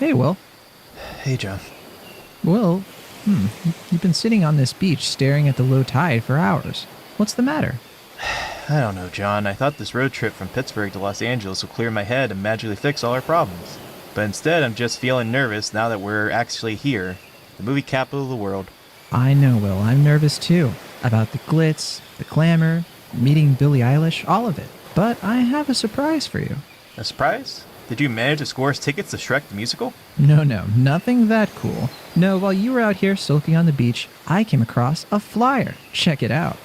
Hey, Will. Hey, John. Will, you've been sitting on this beach staring at the low tide for hours. What's the matter? I don't know, John. I thought this road trip from Pittsburgh to Los Angeles would clear my head and magically fix all our problems. But instead, I'm just feeling nervous now that we're actually here, the movie capital of the world. I know, Will. I'm nervous too. About the glitz, the glamour, meeting Billie Eilish, all of it. But I have a surprise for you. A surprise? Did you manage to score us tickets to Shrek the Musical? No, nothing that cool. No, while you were out here sulking on the beach, I came across a flyer. Check it out.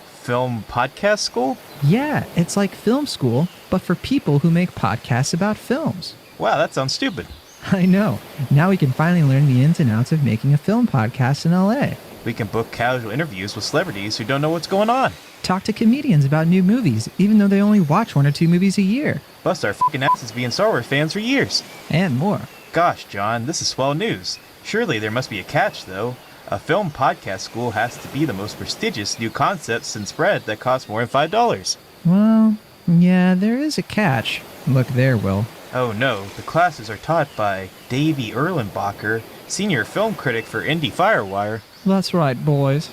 Film podcast school? Yeah, it's like film school, but for people who make podcasts about films. Wow, that sounds stupid. I know. Now we can finally learn the ins and outs of making a film podcast in LA. We can book casual interviews with celebrities who don't know what's going on. Talk to comedians about new movies, even though they only watch 1 or 2 movies a year. Bust our fucking asses being Star Wars fans for years. And more. Gosh, John, this is swell news. Surely there must be a catch, though. A film podcast school has to be the most prestigious new concept since bread that costs more than $5. Well, yeah, there is a catch. Look there, Will. Oh no, the classes are taught by Davey Erlenbacher, senior film critic for Indie Firewire. That's right, boys.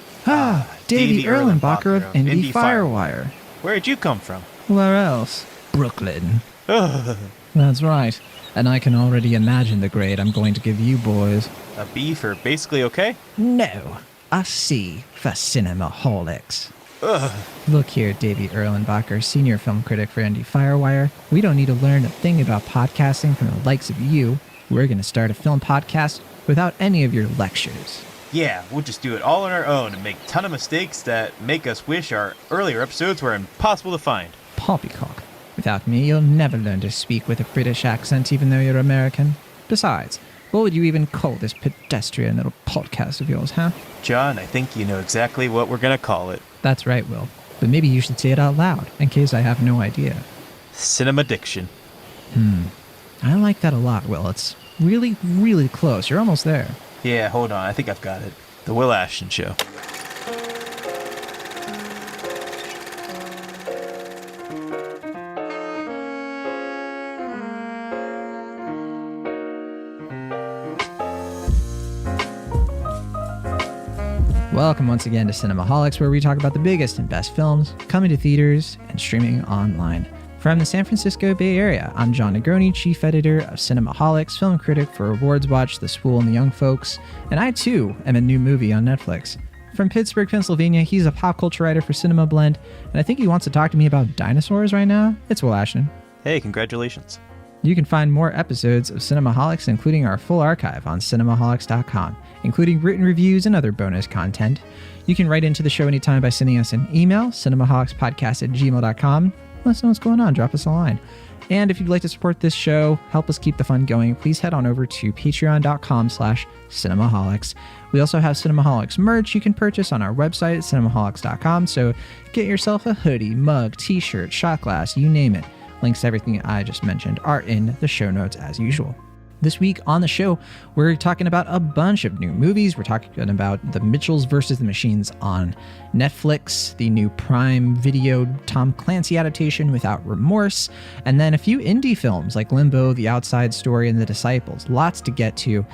Davey Erlenbacher of Indie Firewire. Where'd you come from? Where else? Brooklyn. Ugh. That's right. And I can already imagine the grade I'm going to give you boys. A B for basically okay? No, a C for Cinemaholics. Ugh. Look here, Davey Erlenbacher, senior film critic for Indie Firewire. We don't need to learn a thing about podcasting from the likes of you. We're going to start a film podcast without any of your lectures. Yeah, we'll just do it all on our own and make a ton of mistakes that make us wish our earlier episodes were impossible to find. Poppycock. Without me, you'll never learn to speak with a British accent even though you're American. Besides, what would you even call this pedestrian little podcast of yours, huh? John, I think you know exactly what we're gonna call it. That's right, Will. But maybe you should say it out loud, in case I have no idea. Cinema Diction. I like that a lot, Will. It's really, really close. You're almost there. Yeah, hold on, I think I've got it. The Will Ashton Show. Welcome once again to Cinemaholics, where we talk about the biggest and best films coming to theaters and streaming online. From the San Francisco Bay Area, I'm John Negroni, chief editor of Cinemaholics, film critic for Awards Watch, The Spool, and The Young Folks, and I too am a new movie on Netflix. From Pittsburgh, Pennsylvania, he's a pop culture writer for Cinema Blend, and I think he wants to talk to me about dinosaurs right now. It's Will Ashton. Hey, congratulations. You can find more episodes of Cinemaholics, including our full archive on cinemaholics.com, including written reviews and other bonus content. You can write into the show anytime by sending us an email, cinemaholicspodcast@gmail.com. Let us know what's going on. Drop us a line. And if you'd like to support this show, help us keep the fun going, please head on over to patreon.com/cinemaholics. We also have Cinemaholics merch you can purchase on our website at cinemaholics.com. So get yourself a hoodie, mug, t-shirt, shot glass, you name it. Links to everything I just mentioned are in the show notes as usual. This week on the show, we're talking about a bunch of new movies. We're talking about The Mitchells vs. the Machines on Netflix, the new Prime Video Tom Clancy adaptation Without Remorse, and then a few indie films like Limbo, The Outside Story, and The Disciples. Lots to get to.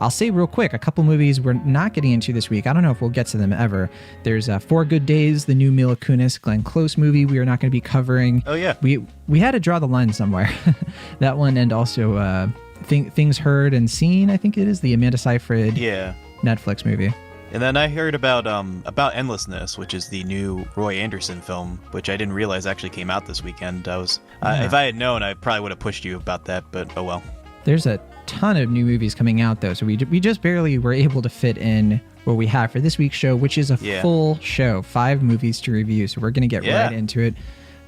I'll say real quick, a couple movies we're not getting into this week. I don't know if we'll get to them ever. There's 4 Good Days, the new Mila Kunis, Glenn Close movie we are not going to be covering. Oh, yeah. We had to draw the line somewhere. That one, and also Things Heard and Seen, I think it is, the Amanda Seyfried Netflix movie. And then I heard about Endlessness, which is the new Roy Anderson film, which I didn't realize actually came out this weekend. If I had known, I probably would have pushed you about that, but oh well. There's a ton of new movies coming out, though, so we just barely were able to fit in what we have for this week's show, which is a full show, 5 movies to review, so we're going to get right into it.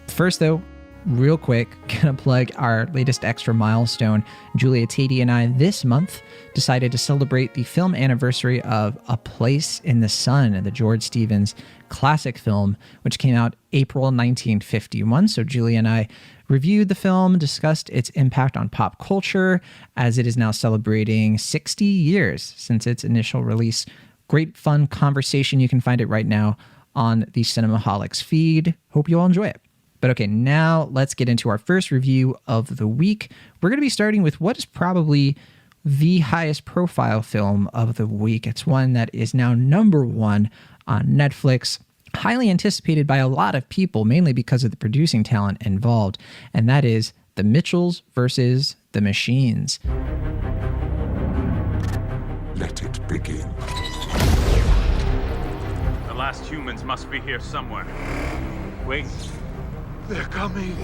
First, though, real quick, gonna plug our latest extra milestone. Julia Tatey and I this month decided to celebrate the film anniversary of A Place in the Sun, the George Stevens classic film, which came out April 1951. So Julia and I reviewed the film, discussed its impact on pop culture, as it is now celebrating 60 years since its initial release. Great fun conversation. You can find it right now on the Cinemaholics feed. Hope you all enjoy it. But okay, now let's get into our first review of the week. We're going to be starting with what is probably the highest profile film of the week. It's one that is now number one on Netflix, highly anticipated by a lot of people, mainly because of the producing talent involved, and that is The Mitchells versus the Machines. Let it begin. The last humans must be here somewhere. Wait. They're coming.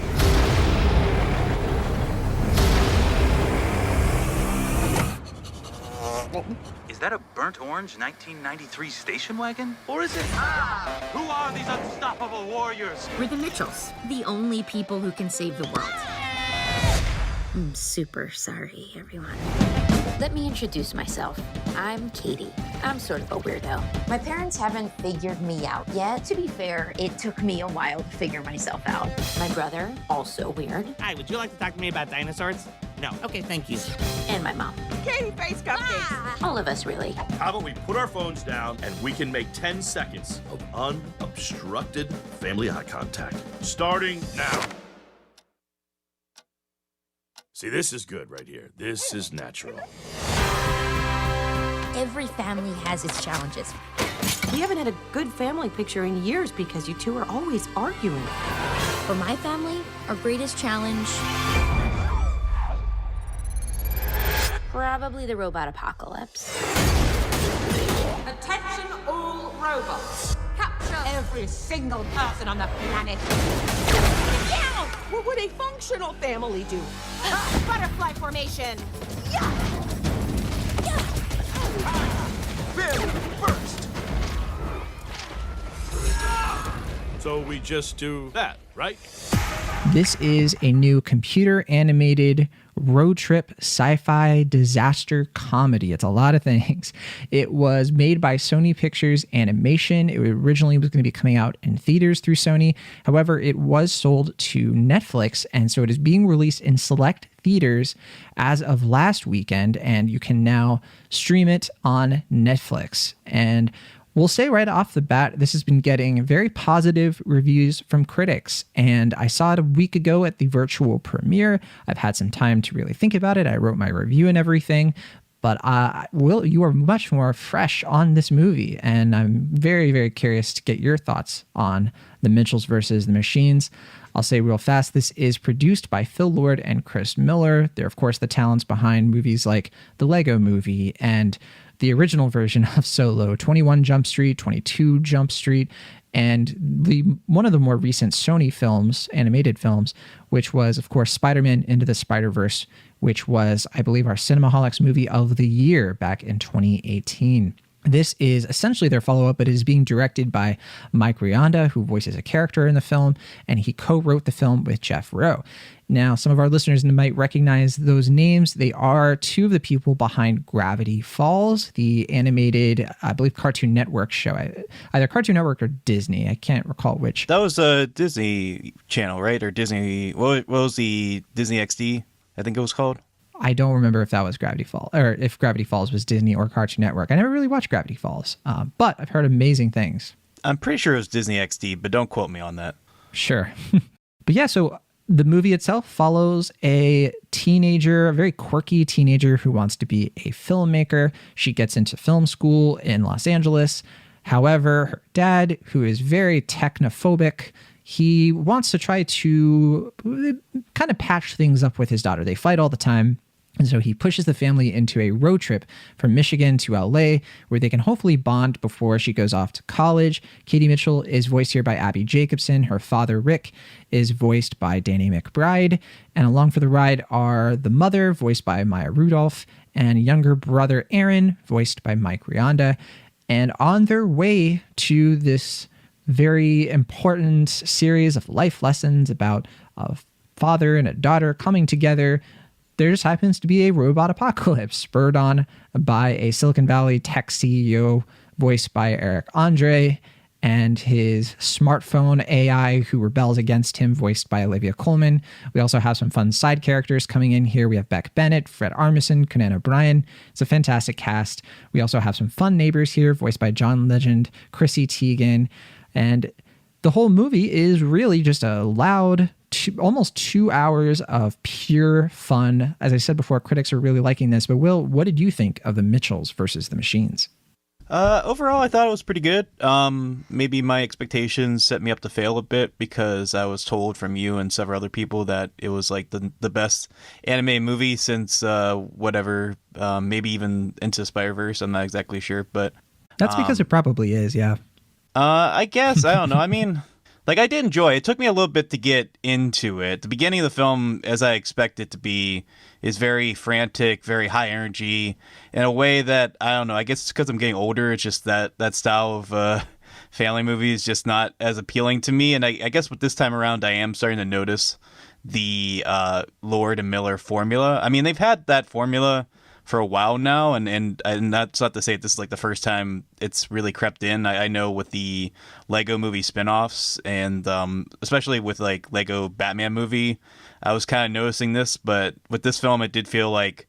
Is that a burnt orange 1993 station wagon? Or is it? Who are these unstoppable warriors? We're the Mitchells, the only people who can save the world. I'm super sorry, everyone. Let me introduce myself. I'm Katie. I'm sort of a weirdo. My parents haven't figured me out yet. To be fair, it took me a while to figure myself out. My brother, also weird. Hi, would you like to talk to me about dinosaurs? No. Okay, thank you. And my mom. Katie face cupcakes. All of us, really. How about we put our phones down and we can make 10 seconds of unobstructed family eye contact. Starting now. See, this is good right here. This is natural. Every family has its challenges. We haven't had a good family picture in years because you two are always arguing. For my family, our greatest challenge... probably the robot apocalypse. Attention all robots. Capture every single person on the planet. Yeah! What would a functional family do? Butterfly formation. First. So we just do that, right? This is a new computer animated road trip sci-fi disaster comedy. It's a lot of things. It was made by Sony Pictures Animation. It originally was going to be coming out in theaters through Sony. However, it was sold to Netflix, and so it is being released in select theaters as of last weekend, and you can now stream it on Netflix. And we'll say right off the bat, this has been getting very positive reviews from critics. And I saw it a week ago at the virtual premiere. I've had some time to really think about it. I wrote my review and everything. But Will, you are much more fresh on this movie. And I'm very, very curious to get your thoughts on The Mitchells versus the Machines. I'll say real fast, this is produced by Phil Lord and Chris Miller. They're, of course, the talents behind movies like The Lego Movie and the original version of Solo, 21 Jump Street, 22 Jump Street, and one of the more recent Sony films, animated films, which was, of course, Spider-Man Into the Spider-Verse, which was, I believe, our Cinemaholics movie of the year back in 2018. This is essentially their follow-up, but it is being directed by Mike Rianda, who voices a character in the film, and he co-wrote the film with Jeff Rowe. Now, some of our listeners might recognize those names. They are two of the people behind Gravity Falls, the animated, I believe, Cartoon Network show. Either Cartoon Network or Disney. I can't recall which. That was a Disney channel, right? Or Disney, what was the Disney XD, I think it was called? I don't remember if that was Gravity Falls, or if Gravity Falls was Disney or Cartoon Network. I never really watched Gravity Falls, but I've heard amazing things. I'm pretty sure it was Disney XD, but don't quote me on that. Sure. But yeah, so the movie itself follows a teenager, a very quirky teenager who wants to be a filmmaker. She gets into film school in Los Angeles. However, her dad, who is very technophobic, he wants to try to kind of patch things up with his daughter. They fight all the time. And so he pushes the family into a road trip from Michigan to LA, where they can hopefully bond before she goes off to college. Katie Mitchell is voiced here by Abby Jacobson. Her father, Rick, is voiced by Danny McBride. And along for the ride are the mother, voiced by Maya Rudolph, and younger brother, Aaron, voiced by Mike Rianda. And on their way to this very important series of life lessons about a father and a daughter coming together, there just happens to be a robot apocalypse spurred on by a Silicon Valley tech CEO voiced by Eric Andre and his smartphone AI who rebels against him voiced by Olivia Colman. We also have some fun side characters coming in here. We have Beck Bennett, Fred Armisen, Conan O'Brien. It's a fantastic cast. We also have some fun neighbors here voiced by John Legend, Chrissy Teigen, and the whole movie is really just a loud, almost 2 hours of pure fun. As I said before, critics are really liking this. But Will, what did you think of the Mitchells versus the Machines? Overall, I thought it was pretty good. Maybe my expectations set me up to fail a bit because I was told from you and several other people that it was like the best anime movie since whatever, maybe even Into Spider-Verse. I'm not exactly sure, but that's because it probably is, yeah. I guess I don't know. I mean, like I did enjoy it. It took me a little bit to get into it. The beginning of the film, as I expect it to be, is very frantic, very high energy in a way that, I don't know, I guess it's because I'm getting older. It's just that style of family movie is just not as appealing to me. And I guess with this time around, I am starting to notice the Lord and Miller formula. I mean, they've had that formula for a while now, and that's not to say this is like the first time it's really crept in. I know with the Lego movie spinoffs and especially with like Lego Batman movie, I was kind of noticing this, but with this film, it did feel like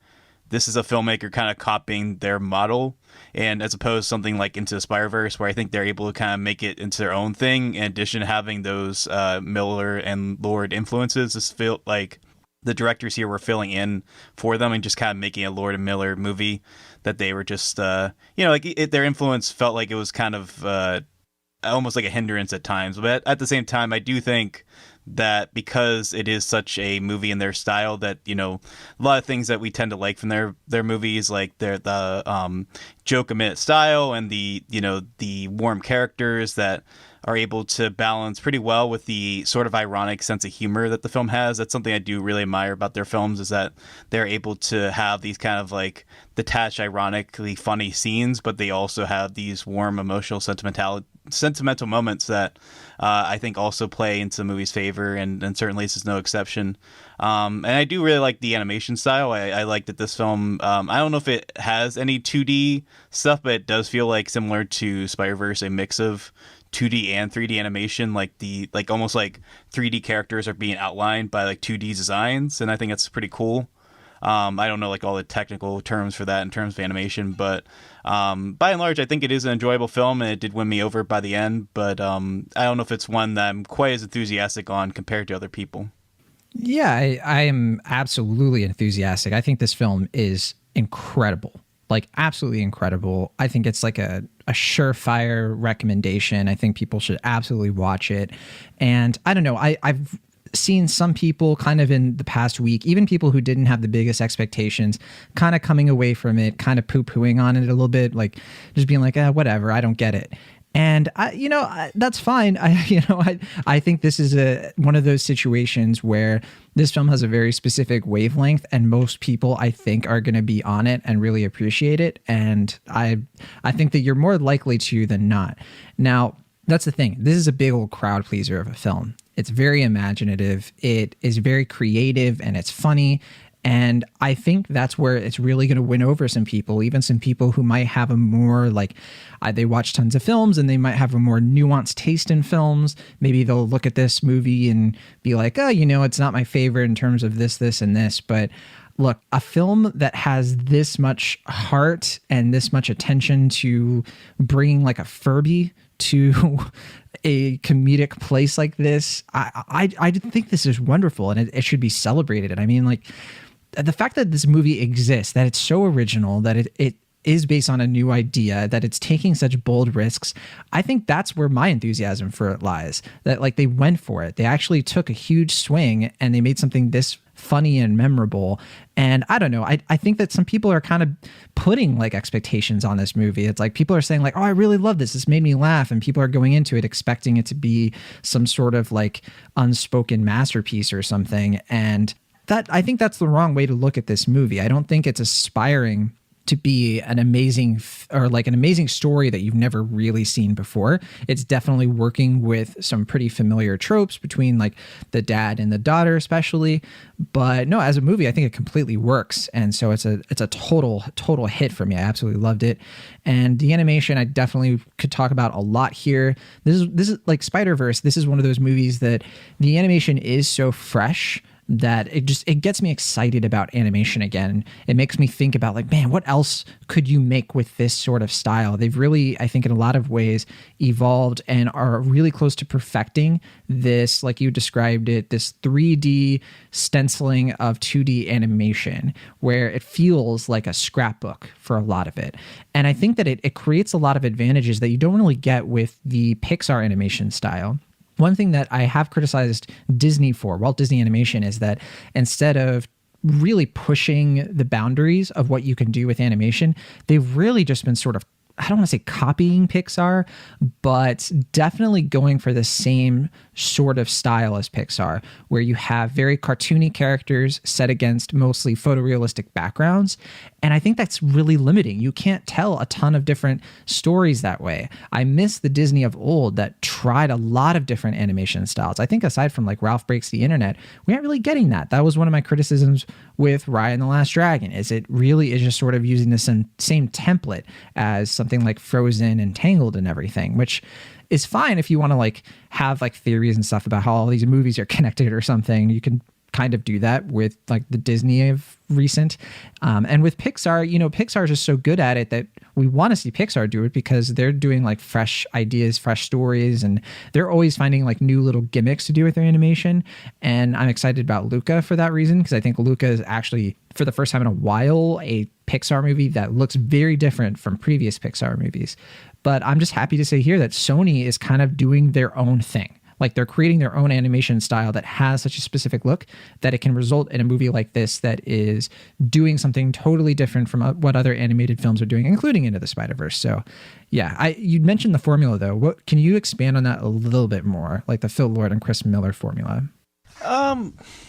this is a filmmaker kind of copying their model, and as opposed to something like Into the Spider-Verse, where I think they're able to kind of make it into their own thing. In addition to having those Miller and Lord influences, this felt like the directors here were filling in for them and just kind of making a Lord and Miller movie that they were just, their influence felt like it was kind of almost like a hindrance at times. But at the same time, I do think that because it is such a movie in their style that, you know, a lot of things that we tend to like from their movies, like the joke a minute style and the warm characters that are able to balance pretty well with the sort of ironic sense of humor that the film has. That's something I do really admire about their films, is that they're able to have these kind of like detached, ironically funny scenes, but they also have these warm, emotional, sentimental moments that I think also play into the movie's favor, and certainly this is no exception. And I do really like the animation style. I like that this film, I don't know if it has any 2D stuff, but it does feel like, similar to Spider-Verse, a mix of 2D and 3D animation, like almost like 3D characters are being outlined by like 2D designs, and I think that's pretty cool. I don't know like all the technical terms for that in terms of animation, but by and large, I think it is an enjoyable film, and it did win me over by the end. But I don't know if it's one that I'm quite as enthusiastic on compared to other people. Yeah, I am absolutely enthusiastic. I think this film is incredible. Like, absolutely incredible. I think it's like a surefire recommendation. I think people should absolutely watch it. And I don't know, I've seen some people kind of in the past week, even people who didn't have the biggest expectations, kind of coming away from it, kind of poo-pooing on it a little bit, like just being like, whatever, I don't get it. And that's fine. I think this is one of those situations where this film has a very specific wavelength, and most people, I think, are going to be on it and really appreciate it. And I think that you're more likely to than not. Now, that's the thing. This is a big old crowd pleaser of a film. It's very imaginative. It is very creative, and it's funny. And I think that's where it's really going to win over some people, even some people who might have a more they watch tons of films and they might have a more nuanced taste in films. Maybe they'll look at this movie and be like, it's not my favorite in terms of this, this, and this. But look, a film that has this much heart and this much attention to bringing like a Furby to a comedic place like this, I think this is wonderful, and it should be celebrated. And I mean, like, the fact that this movie exists, that it's so original, that it is based on a new idea, that it's taking such bold risks, I think that's where my enthusiasm for it lies. That like they went for it. They actually took a huge swing and they made something this funny and memorable. And I don't know, I think that some people are kind of putting like expectations on this movie. It's like people are saying like, oh, I really love this. This made me laugh. And people are going into it expecting it to be some sort of like unspoken masterpiece or something. And I think that's the wrong way to look at this movie. I don't think it's aspiring to be an amazing story that you've never really seen before. It's definitely working with some pretty familiar tropes between like the dad and the daughter, especially. But no, as a movie, I think it completely works. And so it's a total hit for me. I absolutely loved it. And the animation, I definitely could talk about a lot here. This is like Spider-Verse. This is one of those movies that the animation is so fresh that it gets me excited about animation again. It makes me think about like, man, what else could you make with this sort of style? They've really, I think in a lot of ways, evolved and are really close to perfecting this, like you described it, this 3D stenciling of 2D animation where it feels like a scrapbook for a lot of it. And I think that it creates a lot of advantages that you don't really get with the Pixar animation style. One thing that I have criticized Disney for, Walt Disney Animation, is that instead of really pushing the boundaries of what you can do with animation, they've really just been sort of, I don't want to say copying Pixar, but definitely going for the same sort of style as Pixar, where you have very cartoony characters set against mostly photorealistic backgrounds. And I think that's really limiting. You can't tell a ton of different stories that way. I miss the Disney of old that tried a lot of different animation styles. I think aside from like Ralph Breaks the Internet, we aren't really getting that. That was one of my criticisms with Raya and the Last Dragon, is it really is just sort of using the same template as something like Frozen and Tangled and everything, which is fine if you want to like have like theories and stuff about how all these movies are connected or something. You can kind of do that with like the Disney of recent. And with Pixar, Pixar is just so good at it that we want to see Pixar do it because they're doing like fresh ideas, fresh stories, and they're always finding like new little gimmicks to do with their animation. And I'm excited about Luca for that reason, because I think Luca is actually, for the first time in a while, a Pixar movie that looks very different from previous Pixar movies. But I'm just happy to say here that Sony is kind of doing their own thing. Like they're creating their own animation style that has such a specific look that it can result in a movie like this that is doing something totally different from what other animated films are doing, including Into the Spider-Verse. So yeah, you mentioned the formula though. What can you expand on that a little bit more? Like the Phil Lord and Chris Miller formula?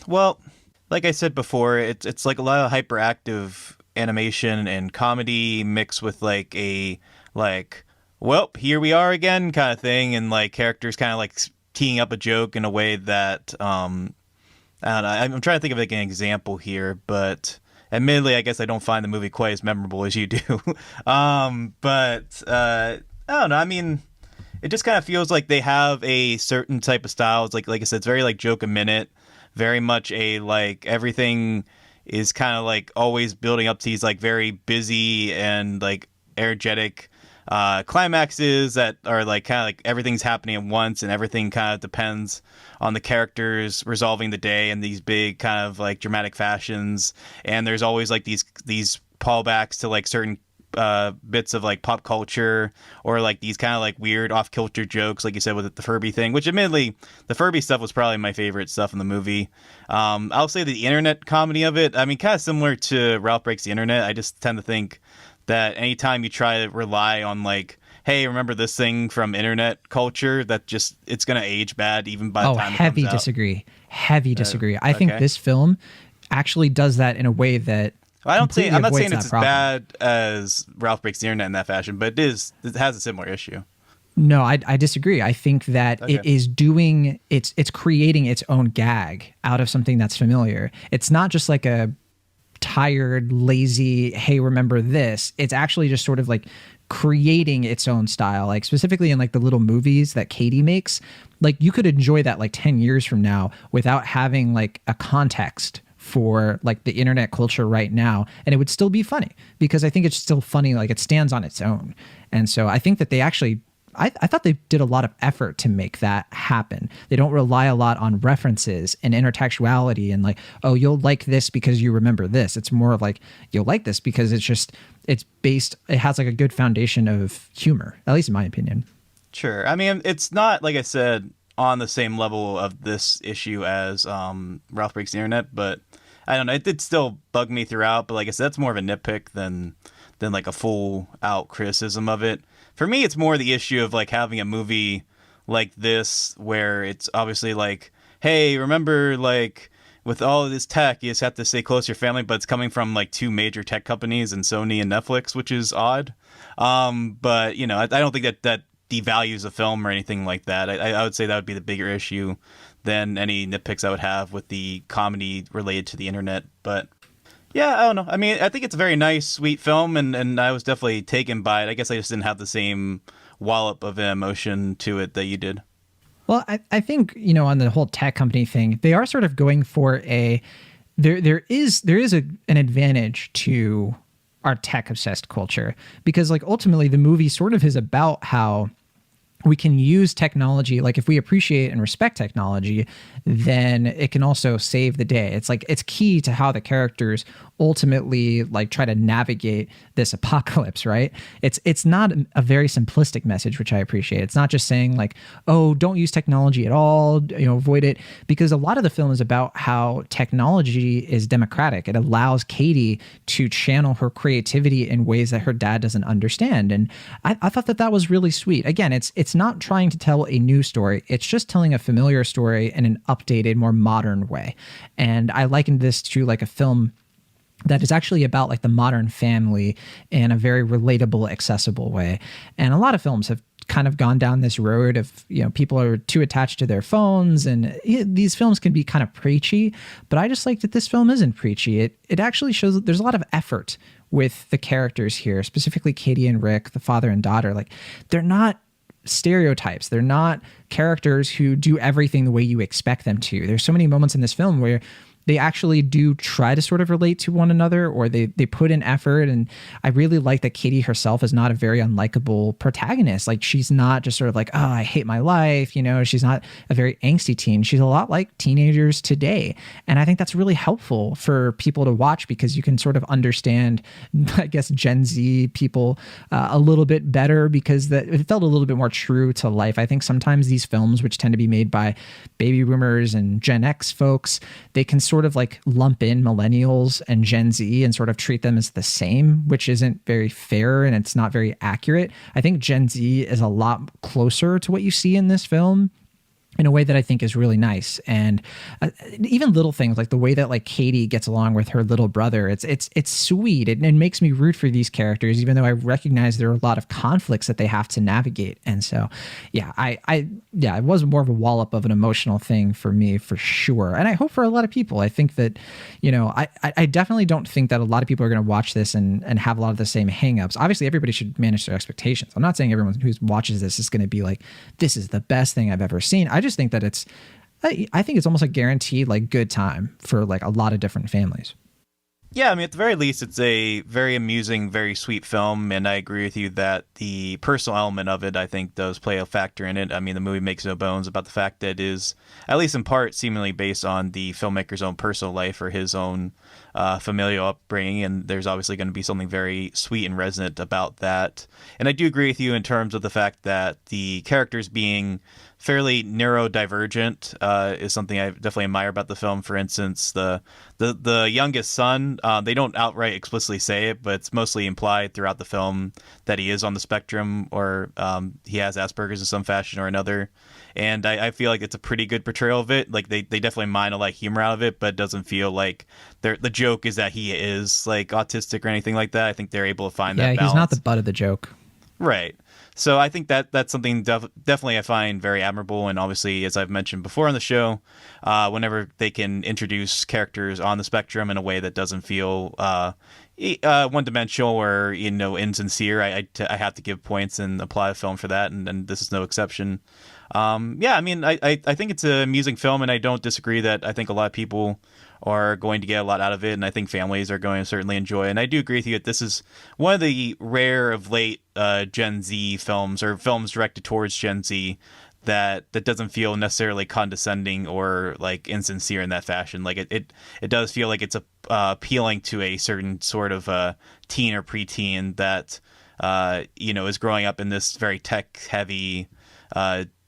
Well, like I said before, it's like a lot of hyperactive animation and comedy mixed with like a well, here we are again kind of thing, and like characters kind of like teeing up a joke in a way that I don't know. I'm trying to think of like an example here, but admittedly, I guess I don't find the movie quite as memorable as you do. But I don't know. I mean, it just kind of feels like they have a certain type of style. It's like I said, it's very like joke a minute, very much a like everything is kind of like always building up to these like very busy and like energetic climaxes that are like kind of like everything's happening at once, and everything kind of depends on the characters resolving the day in these big kind of like dramatic fashions. And there's always like these callbacks to like certain bits of like pop culture, or like these kind of like weird off kilter jokes, like you said with the Furby thing, which admittedly the Furby stuff was probably my favorite stuff in the movie. I'll say the internet comedy of it, I mean, kind of similar to Ralph Breaks the Internet. I just tend to think that anytime you try to rely on like, hey, remember this thing from internet culture, that just, it's going to age bad even by the time it comes out. Heavy disagree. I think this film actually does that in a way that I'm not saying it's as bad as Ralph Breaks the Internet in that fashion, but it has a similar issue. No, I disagree. I think that it is doing, it's creating its own gag out of something that's familiar. It's not just like a tired, lazy, hey, remember this. It's actually just sort of like creating its own style, like specifically in like the little movies that Katie makes. Like you could enjoy that like 10 years from now without having like a context for like the internet culture right now, and it would still be funny, because I think it's still funny, like it stands on its own. And so I think that they actually, I thought they did a lot of effort to make that happen. They don't rely a lot on references and intertextuality and like, oh, you'll like this because you remember this. It's more of like, you'll like this because it has like a good foundation of humor, at least in my opinion. Sure. I mean, it's not, like I said, on the same level of this issue as Ralph Breaks the Internet, but I don't know. It did still bug me throughout, but like I said, that's more of a nitpick than like a full out criticism of it. For me, it's more the issue of like having a movie like this where it's obviously like, hey, remember like with all of this tech, you just have to stay close to your family, but it's coming from like two major tech companies and Sony and Netflix, which is odd. But you know, I don't think that devalues a film or anything like that. I would say that would be the bigger issue than any nitpicks I would have with the comedy related to the internet. But yeah, I don't know. I mean, I think it's a very nice, sweet film, and I was definitely taken by it. I guess I just didn't have the same wallop of emotion to it that you did. Well, I think, on the whole tech company thing, they are sort of going for there is an advantage to our tech obsessed culture, because like ultimately the movie sort of is about how we can use technology. Like if we appreciate and respect technology, then it can also save the day. It's like, it's key to how the characters ultimately like try to navigate this apocalypse, right? It's not a very simplistic message, which I appreciate. It's not just saying like, oh, don't use technology at all, avoid it, because a lot of the film is about how technology is democratic. It allows Katie to channel her creativity in ways that her dad doesn't understand. And I thought that was really sweet. Again, it's not trying to tell a new story. It's just telling a familiar story in an updated, more modern way. And I likened this to like a film that is actually about like the modern family in a very relatable, accessible way. And a lot of films have kind of gone down this road of, people are too attached to their phones, and these films can be kind of preachy, but I just like that this film isn't preachy. It actually shows that there's a lot of effort with the characters here, specifically Katie and Rick, the father and daughter. Like, they're not stereotypes. They're not characters who do everything the way you expect them to. There's so many moments in this film where they actually do try to sort of relate to one another, or they put in effort. And I really like that Katie herself is not a very unlikable protagonist. Like, she's not just sort of like, oh, I hate my life. She's not a very angsty teen. She's a lot like teenagers today. And I think that's really helpful for people to watch, because you can sort of understand, I guess, Gen Z people a little bit better, because it felt a little bit more true to life. I think sometimes these films, which tend to be made by baby boomers and Gen X folks, they can sort of like lump in millennials and Gen Z and sort of treat them as the same, which isn't very fair and it's not very accurate. I think Gen Z is a lot closer to what you see in this film in a way that I think is really nice. And even little things like the way that like Katie gets along with her little brother, it's sweet. It makes me root for these characters, even though I recognize there are a lot of conflicts that they have to navigate. And so, yeah, it was more of a wallop of an emotional thing for me, for sure. And I hope for a lot of people. I think that, I definitely don't think that a lot of people are going to watch this and have a lot of the same hangups. Obviously, everybody should manage their expectations. I'm not saying everyone who watches this is going to be like, this is the best thing I've ever seen. I just think that I think it's almost a guaranteed like good time for like a lot of different families. Yeah, I mean, at the very least, it's a very amusing, very sweet film, and I agree with you that the personal element of it, I think, does play a factor in it. I mean, the movie makes no bones about the fact that it is, at least in part, seemingly based on the filmmaker's own personal life or his own familial upbringing, and there's obviously going to be something very sweet and resonant about that. And I do agree with you in terms of the fact that the characters being fairly neurodivergent is something I definitely admire about the film. For instance, the youngest son, they don't outright explicitly say it, but it's mostly implied throughout the film that he is on the spectrum, or he has Asperger's in some fashion or another. And I feel like it's a pretty good portrayal of it. Like they definitely mine a lot of humor out of it, but it doesn't feel like the joke is that he is like autistic or anything like that. I think they're able to find that balance. Yeah, he's not the butt of the joke. Right. So I think that's something definitely I find very admirable. And obviously, as I've mentioned before on the show, whenever they can introduce characters on the spectrum in a way that doesn't feel one-dimensional or insincere, I have to give points and apply a film for that, and this is no exception. Yeah, I mean, I think it's an amusing film, and I don't disagree that I think a lot of people are going to get a lot out of it, and I think families are going to certainly enjoy. And I do agree with you that this is one of the rare of late Gen Z films, or films directed towards Gen Z, that doesn't feel necessarily condescending or like insincere in that fashion. Like it does feel like it's appealing to a certain sort of teen or preteen that is growing up in this very tech heavy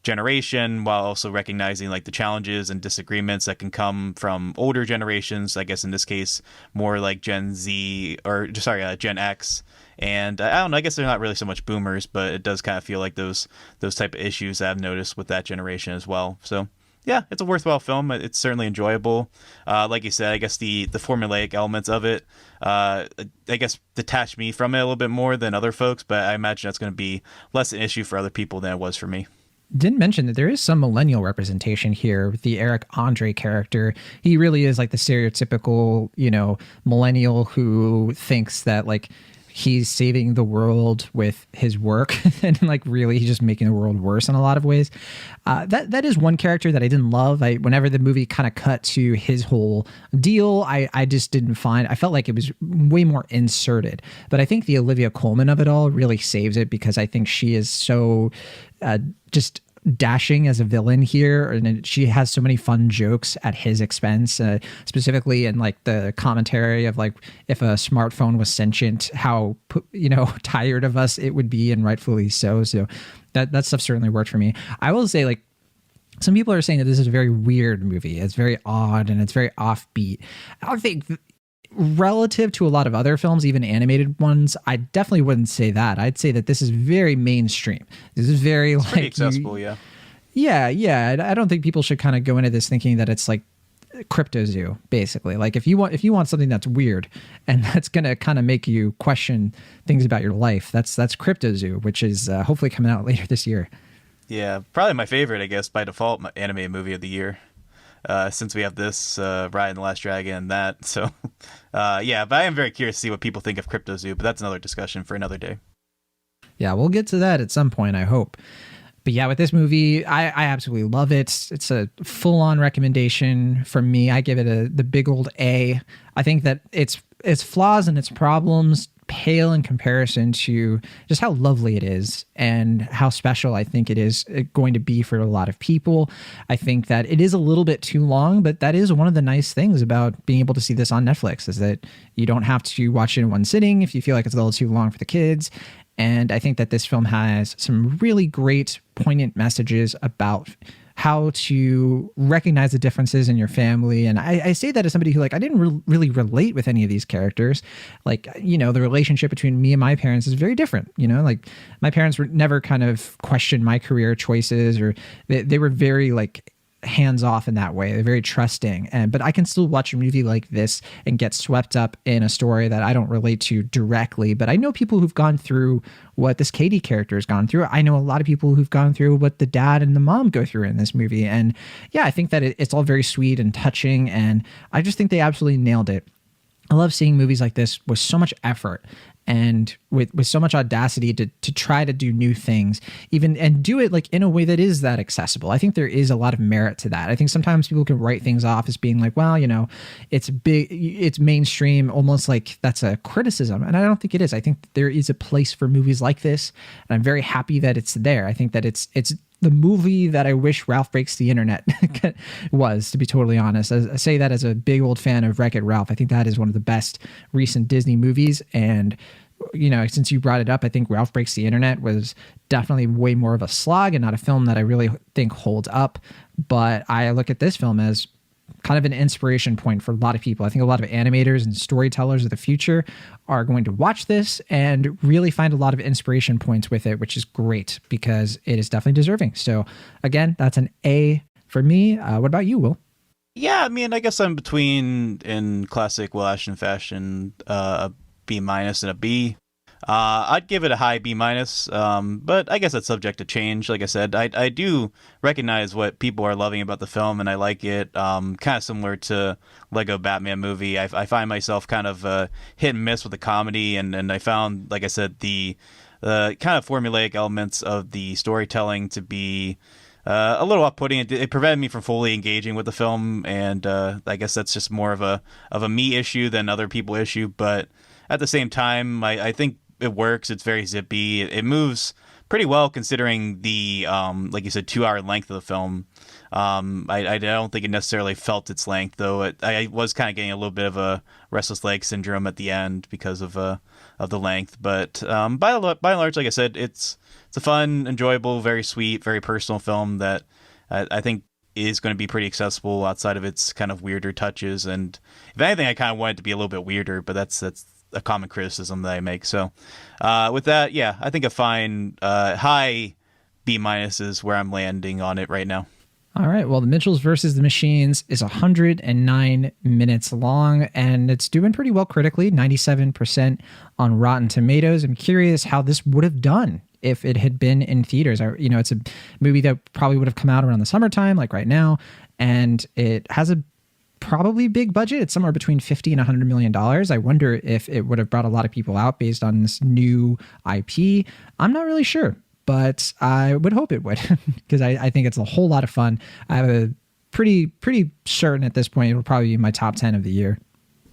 generation, while also recognizing like the challenges and disagreements that can come from older generations. I guess in this case more like Gen X. And I don't know, I guess they're not really so much boomers, but it does kind of feel like those type of issues that I've noticed with that generation as well. So yeah, it's a worthwhile film. It's certainly enjoyable. Like you said, I guess the formulaic elements of it, I guess, detach me from it a little bit more than other folks, but I imagine that's going to be less an issue for other people than it was for me. Didn't mention that there is some millennial representation here with the Eric Andre character. He really is like the stereotypical, millennial who thinks that like he's saving the world with his work and like really he's just making the world worse in a lot of ways. That is one character that I didn't love. Whenever the movie kind of cut to his whole deal, I just didn't find, I felt like it was way more inserted. But I think the Olivia Colman of it all really saves it, because I think she is so just dashing as a villain here, and she has so many fun jokes at his expense, specifically in like the commentary of like, if a smartphone was sentient, how tired of us it would be, and rightfully so. So that stuff certainly worked for me. I will say, like, some people are saying that this is a very weird movie. It's very odd and it's very offbeat. I think relative to a lot of other films, even animated ones, I definitely wouldn't say that. I'd say that this is very mainstream. This is very it's pretty accessible, yeah. Yeah. I don't think people should kind of go into this thinking that it's like Crypto Zoo, basically. Like if you want something that's weird and that's gonna kind of make you question things about your life, that's Crypto Zoo, which is hopefully coming out later this year. Yeah, probably my favorite, I guess, by default, my animated movie of the year. Since we have this, Raya and the Last Dragon, and that. So, yeah, but I am very curious to see what people think of Crypto Zoo, but that's another discussion for another day. Yeah, we'll get to that at some point, I hope. But yeah, with this movie, I absolutely love it. It's a full-on recommendation from me. I give it the big old A. I think that its flaws and its problems pale in comparison to just how lovely it is and how special I think it is going to be for a lot of people. I think that it is a little bit too long, but that is one of the nice things about being able to see this on Netflix, is that you don't have to watch it in one sitting if you feel like it's a little too long for the kids. And I think that this film has some really great, poignant messages about how to recognize the differences in your family. And I say that as somebody who, like, I didn't really relate with any of these characters. Like, the relationship between me and my parents is very different. Like, my parents were never kind of questioned my career choices, or they were very, like, hands off in that way. They're very trusting. But I can still watch a movie like this and get swept up in a story that I don't relate to directly. But I know people who've gone through what this Katie character has gone through. I know a lot of people who've gone through what the dad and the mom go through in this movie. And yeah, I think that it's all very sweet and touching. And I just think they absolutely nailed it. I love seeing movies like this with so much effort and with so much audacity to try to do new things, even, and do it like in a way that is that accessible. I think there is a lot of merit to that. I think sometimes people can write things off as being like, well, it's big, it's mainstream, almost like that's a criticism. And I don't think it is. I think there is a place for movies like this, and I'm very happy that it's there. I think that it's the movie that I wish Ralph Breaks the Internet was, to be totally honest. I say that as a big old fan of Wreck-It Ralph. I think that is one of the best recent Disney movies. And, since you brought it up, I think Ralph Breaks the Internet was definitely way more of a slog and not a film that I really think holds up. But I look at this film as kind of an inspiration point for a lot of people. I think a lot of animators and storytellers of the future are going to watch this and really find a lot of inspiration points with it, which is great because it is definitely deserving. So again, that's an A for me. What about you, Will? Yeah, I mean, I guess I'm between, in classic Will Ashton fashion, a B- and a B. I'd give it a high B-, but I guess that's subject to change. Like I said, I do recognize what people are loving about the film, and I like it. Kind of similar to Lego Batman movie. I find myself kind of hit and miss with the comedy, and I found, like I said, the kind of formulaic elements of the storytelling to be a little off-putting. It prevented me from fully engaging with the film, and I guess that's just more of a me issue than other people issue. But at the same time, I think it works. It's very zippy. It moves pretty well considering the, like you said, 2-hour length of the film. I don't think it necessarily felt its length, though. I was kind of getting a little bit of a restless leg syndrome at the end because of the length. But by and large, like I said, it's a fun, enjoyable, very sweet, very personal film that I think is going to be pretty accessible outside of its kind of weirder touches. And if anything, I kind of want it to be a little bit weirder, but that's a common criticism that I make. So with that, yeah, I think a fine high B- is where I'm landing on it right now. All right. Well, The Mitchells versus the Machines is 109 minutes long, and it's doing pretty well critically, 97% on Rotten Tomatoes. I'm curious how this would have done if it had been in theaters. It's a movie that probably would have come out around the summertime, like right now, and it has a probably big budget. It's somewhere between $50 and $100 million. I wonder if it would have brought a lot of people out based on this new IP. I'm not really sure, but I would hope it would because I think it's a whole lot of fun. I have a pretty certain at this point it will probably be my top 10 of the year.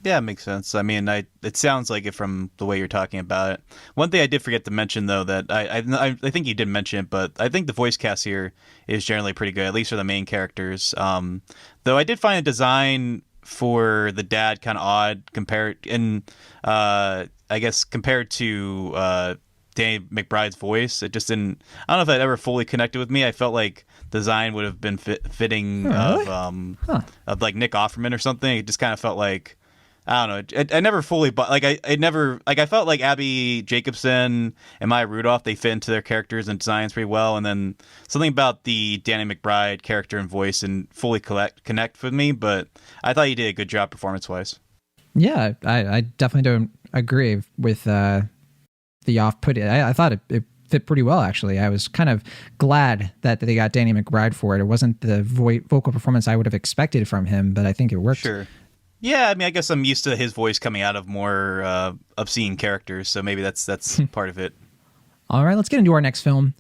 Yeah, it makes sense. I mean, it sounds like it from the way you're talking about it. One thing I did forget to mention, though, that I think you did mention it, but I think the voice cast here is generally pretty good, at least for the main characters. Though I did find the design for the dad kind of odd compared to Danny McBride's voice. It just didn't. I don't know if that ever fully connected with me. I felt like design would have been fitting of like Nick Offerman or something. It just kind of felt like. I don't know. I never fully, but I felt like Abby Jacobson and Maya Rudolph, they fit into their characters and designs pretty well. And then something about the Danny McBride character and voice and fully connect with me. But I thought you did a good job performance wise. Yeah, I definitely don't agree with the off-put. I thought it fit pretty well, actually. I was kind of glad that they got Danny McBride for it. It wasn't the vocal performance I would have expected from him, but I think it worked. Sure. Yeah, I mean, I guess I'm used to his voice coming out of more obscene characters, so maybe that's part of it. All right, let's get into our next film.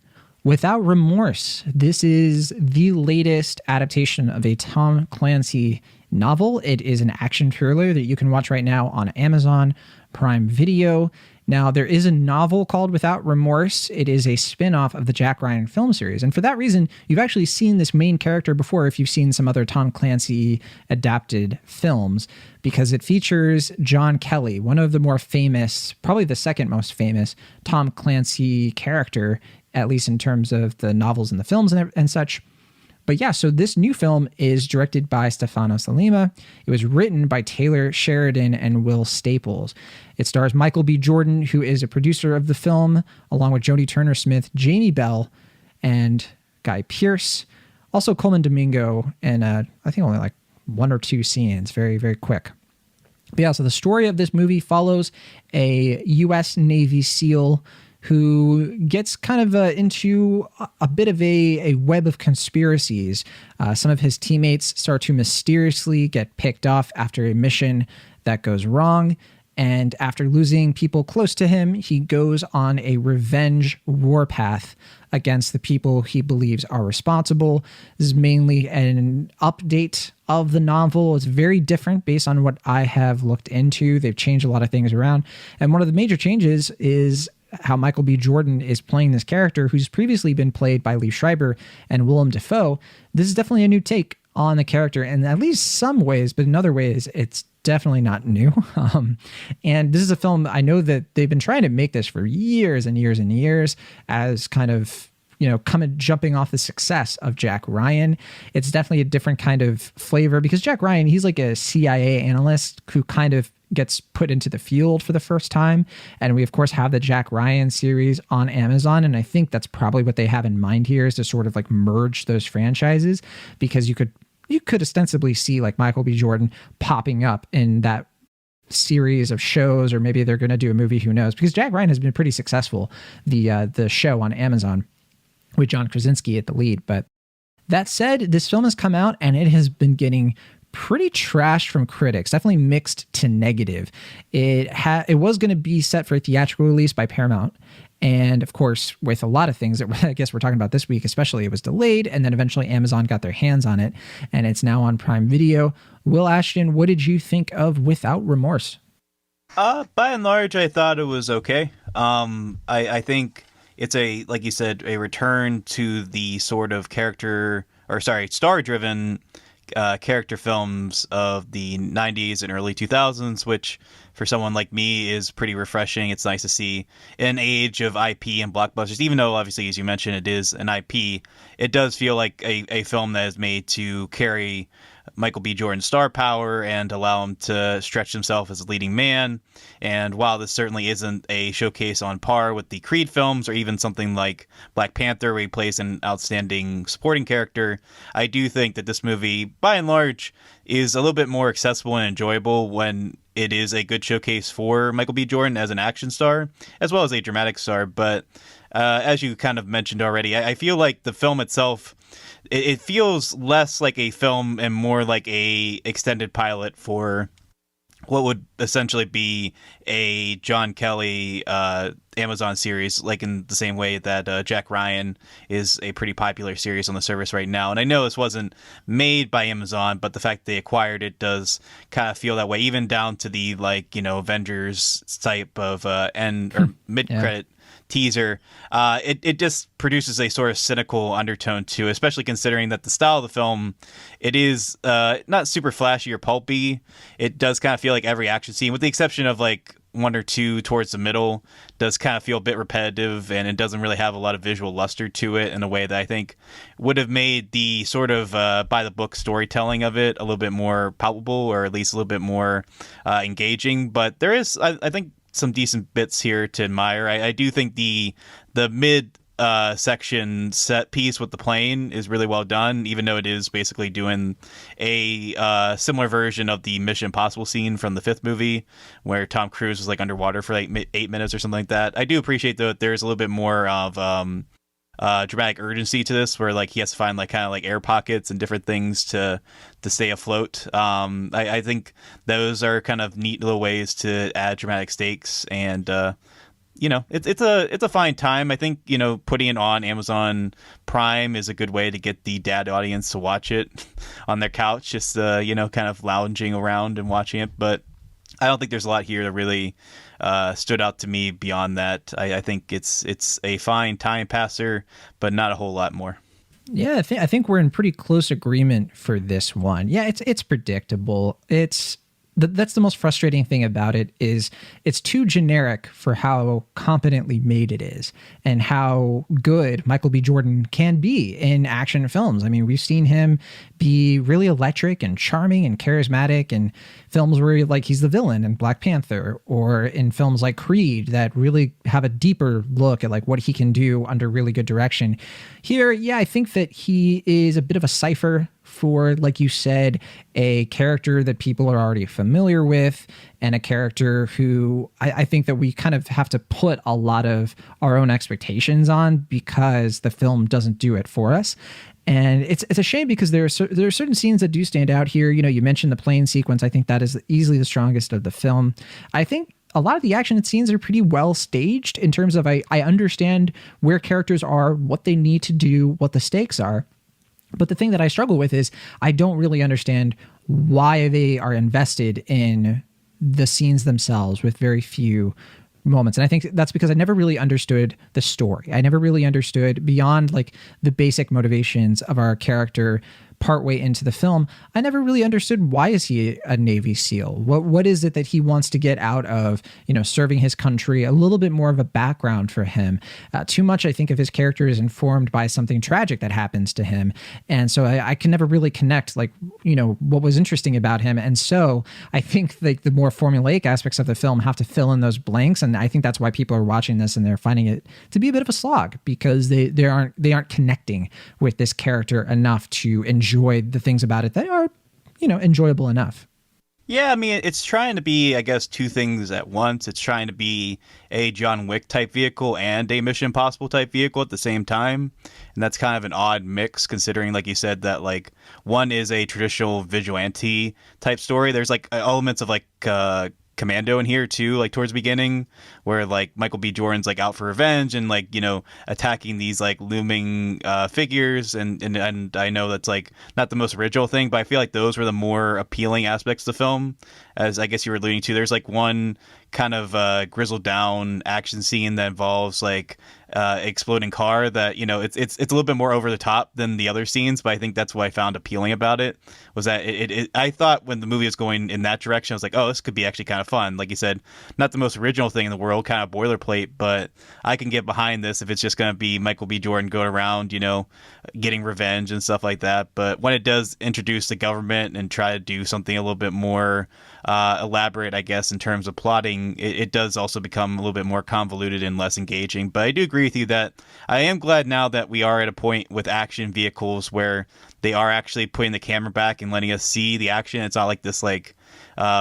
Without Remorse. This is the latest adaptation of a Tom Clancy novel. It is an action thriller that you can watch right now on Amazon Prime Video. Now, there is a novel called Without Remorse. It is a spin-off of the Jack Ryan film series. And for that reason, you've actually seen this main character before if you've seen some other Tom Clancy adapted films, because it features John Kelly, one of the more famous, probably the second most famous Tom Clancy character, at least in terms of the novels and the films and such. But yeah, so this new film is directed by Stefano Salima. It was written by Taylor Sheridan and Will Staples. It stars Michael B. Jordan, who is a producer of the film, along with Jodie Turner-Smith, Jamie Bell, and Guy Pearce. Also Coleman Domingo, and I think only like one or two scenes, very, very quick. But yeah, so the story of this movie follows a U.S. Navy SEAL who gets kind of into a bit of a web of conspiracies. Some of his teammates start to mysteriously get picked off after a mission that goes wrong. And after losing people close to him, he goes on a revenge warpath against the people he believes are responsible. This is mainly an update of the novel. It's very different based on what I have looked into. They've changed a lot of things around. And one of the major changes is how Michael B. Jordan is playing this character who's previously been played by Lee Schreiber and Willem Dafoe. This is definitely a new take on the character in at least some ways, but in other ways, it's definitely not new. And this is a film, I know that they've been trying to make this for years and years and years as kind of, jumping off the success of Jack Ryan. It's definitely a different kind of flavor because Jack Ryan, he's like a CIA analyst who kind of gets put into the field for the first time. And we, of course, have the Jack Ryan series on Amazon. And I think that's probably what they have in mind here is to sort of like merge those franchises, because you could ostensibly see like Michael B. Jordan popping up in that series of shows, or maybe they're going to do a movie, who knows, because Jack Ryan has been pretty successful, the show on Amazon with John Krasinski at the lead. But that said, this film has come out and it has been getting pretty trashed from critics, definitely mixed to negative. It was going to be set for a theatrical release by Paramount. And of course, with a lot of things that I guess we're talking about this week, especially, it was delayed, and then eventually Amazon got their hands on it, and it's now on Prime Video. Will Ashton, what did you think of Without Remorse? By and large, I thought it was okay. I think it's like you said, a return to the sort of star-driven character films of the 90s and early 2000s, which for someone like me is pretty refreshing. It's nice to see an age of IP and blockbusters, even though obviously, as you mentioned, it is an IP. It does feel like a film that is made to carry Michael B. Jordan's star power and allow him to stretch himself as a leading man. And while this certainly isn't a showcase on par with the Creed films or even something like Black Panther, where he plays an outstanding supporting character, I do think that this movie, by and large, is a little bit more accessible and enjoyable when it is a good showcase for Michael B. Jordan as an action star, as well as a dramatic star. But as you kind of mentioned already, I feel like the film itself it feels less like a film and more like a extended pilot for what would essentially be a John Kelly Amazon series, like in the same way that Jack Ryan is a pretty popular series on the service right now. And I know this wasn't made by Amazon, but the fact they acquired it does kind of feel that way, even down to the Avengers type of end or mid credit teaser. It just produces a sort of cynical undertone to it, especially considering that the style of the film, it is not super flashy or pulpy. It does kind of feel like every action scene, with the exception of one or two towards the middle, does kind of feel a bit repetitive, and it doesn't really have a lot of visual luster to it in a way that I think would have made the sort of by the book storytelling of it a little bit more palpable, or at least a little bit more engaging. But there is, I think, some decent bits here to admire. I do think the mid section set piece with the plane is really well done, even though it is basically doing a similar version of the Mission Impossible scene from the fifth movie, where Tom Cruise was underwater for 8 minutes or something like that. I do appreciate though that there's a little bit more of dramatic urgency to this, where he has to find air pockets and different things to stay afloat. I think those are kind of neat little ways to add dramatic stakes, and it's a fine time. I think putting it on Amazon Prime is a good way to get the dad audience to watch it on their couch, just kind of lounging around and watching it. But I don't think there's a lot here that really stood out to me beyond that. I think it's a fine time passer, but not a whole lot more. Yeah, I think we're in pretty close agreement for this one. Yeah, it's predictable. That's the most frustrating thing about it, is it's too generic for how competently made it is and how good Michael B. Jordan can be in action films. I mean, we've seen him be really electric and charming and charismatic in films where he's the villain in Black Panther, or in films like Creed that really have a deeper look at what he can do under really good direction. Here, yeah, I think that he is a bit of a cipher for, like you said, a character that people are already familiar with, and a character who I think that we kind of have to put a lot of our own expectations on, because the film doesn't do it for us. And it's a shame, because there are certain scenes that do stand out here. You mentioned the plane sequence. I think that is easily the strongest of the film. I think a lot of the action scenes are pretty well staged in terms of I understand where characters are, what they need to do, what the stakes are. But the thing that I struggle with is I don't really understand why they are invested in the scenes themselves with very few moments. And I think that's because I never really understood the story. I never really understood beyond the basic motivations of our character partway into the film. I never really understood, why is he a Navy SEAL? What is it that he wants to get out of, serving his country? A little bit more of a background for him. Too much, I think, of his character is informed by something tragic that happens to him. And so I can never really connect, what was interesting about him. And so I think the more formulaic aspects of the film have to fill in those blanks. And I think that's why people are watching this and they're finding it to be a bit of a slog, because they aren't connecting with this character enough to enjoy the things about it that are, enjoyable enough. Yeah, I mean, it's trying to be, I guess, two things at once. It's trying to be a John Wick type vehicle and a Mission Impossible type vehicle at the same time. And that's kind of an odd mix, considering, like you said, that one is a traditional vigilante type story. There's elements of Commando in here too, towards the beginning, where Michael B. Jordan's out for revenge and attacking these looming figures, and I know that's not the most original thing, but I feel those were the more appealing aspects of the film, as I guess you were alluding to. There's one kind of grizzled down action scene that involves exploding car that it's a little bit more over the top than the other scenes, but I think that's what I found appealing about it, was that it I thought when the movie was going in that direction, I was oh, this could be actually kind of fun. Like you said, not the most original thing in the world, kind of boilerplate, but I can get behind this if it's just going to be Michael B. Jordan going around getting revenge and stuff like that. But when it does introduce the government and try to do something a little bit more elaborate, I guess, in terms of plotting, it does also become a little bit more convoluted and less engaging. But I do agree with you that I am glad now that we are at a point with action vehicles where they are actually putting the camera back and letting us see the action. It's not like this like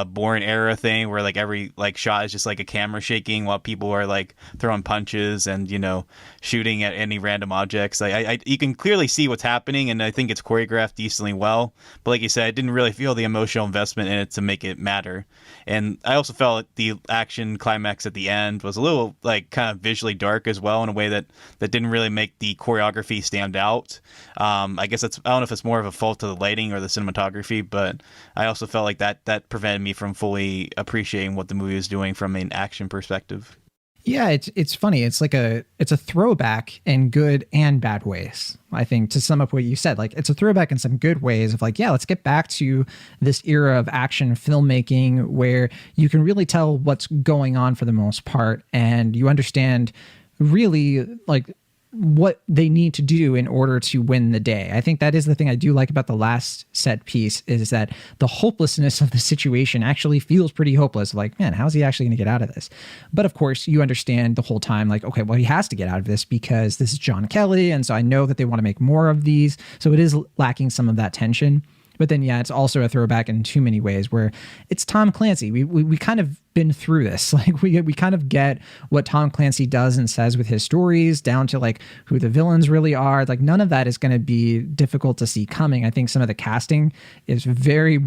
Bourne era thing where like every like shot is just like a camera shaking while people are like throwing punches and, you know, shooting at any random objects. Like you can clearly see what's happening, and I think it's choreographed decently well. But like you said, I didn't really feel the emotional investment in it to make it matter. And I also felt the action climax at the end was a little like kind of visually dark as well, in a way that didn't really make the choreography stand out. I guess I don't know if it's more of a fault of the lighting or the cinematography, but I also felt like that prevented me from fully appreciating what the movie was doing from an action perspective. Yeah, it's funny. It's a throwback in good and bad ways. I think, to sum up what you said, like it's a throwback in some good ways of like, yeah, let's get back to this era of action filmmaking where you can really tell what's going on for the most part, and you understand really like what they need to do in order to win the day. I think that is the thing I do like about the last set piece, is that the hopelessness of the situation actually feels pretty hopeless. Like, man, how's he actually going to get out of this? But of course, you understand the whole time, like, okay, well, he has to get out of this because this is John Kelly. And so I know that they want to make more of these. So it is lacking some of that tension. But then, yeah, it's also a throwback in too many ways where it's Tom Clancy. We kind of been through this. Like we kind of get what Tom Clancy does and says with his stories, down to like who the villains really are. Like none of that is going to be difficult to see coming. I think some of the casting is very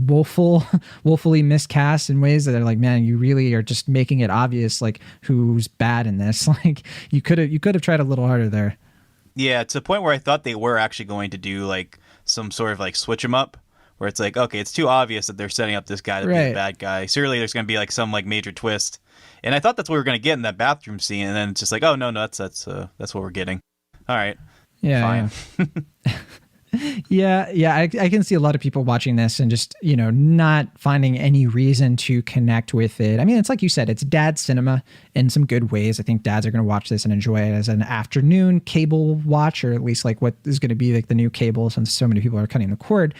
woefully miscast in ways that are like, man, you really are just making it obvious like who's bad in this. Like you could have tried a little harder there. Yeah, to the point where I thought they were actually going to do like some sort of like switch them up, where it's like, okay, it's too obvious that they're setting up this guy to be the bad guy. Surely there's going to be like some like major twist. And I thought that's what we were going to get in that bathroom scene, and then it's just like, oh no, that's what we're getting. All right. Yeah. Fine. Yeah. I can see a lot of people watching this and just, you know, not finding any reason to connect with it. I mean, it's like you said, it's dad cinema in some good ways. I think dads are going to watch this and enjoy it as an afternoon cable watch, or at least like what is going to be like the new cable, since so many people are cutting the cord.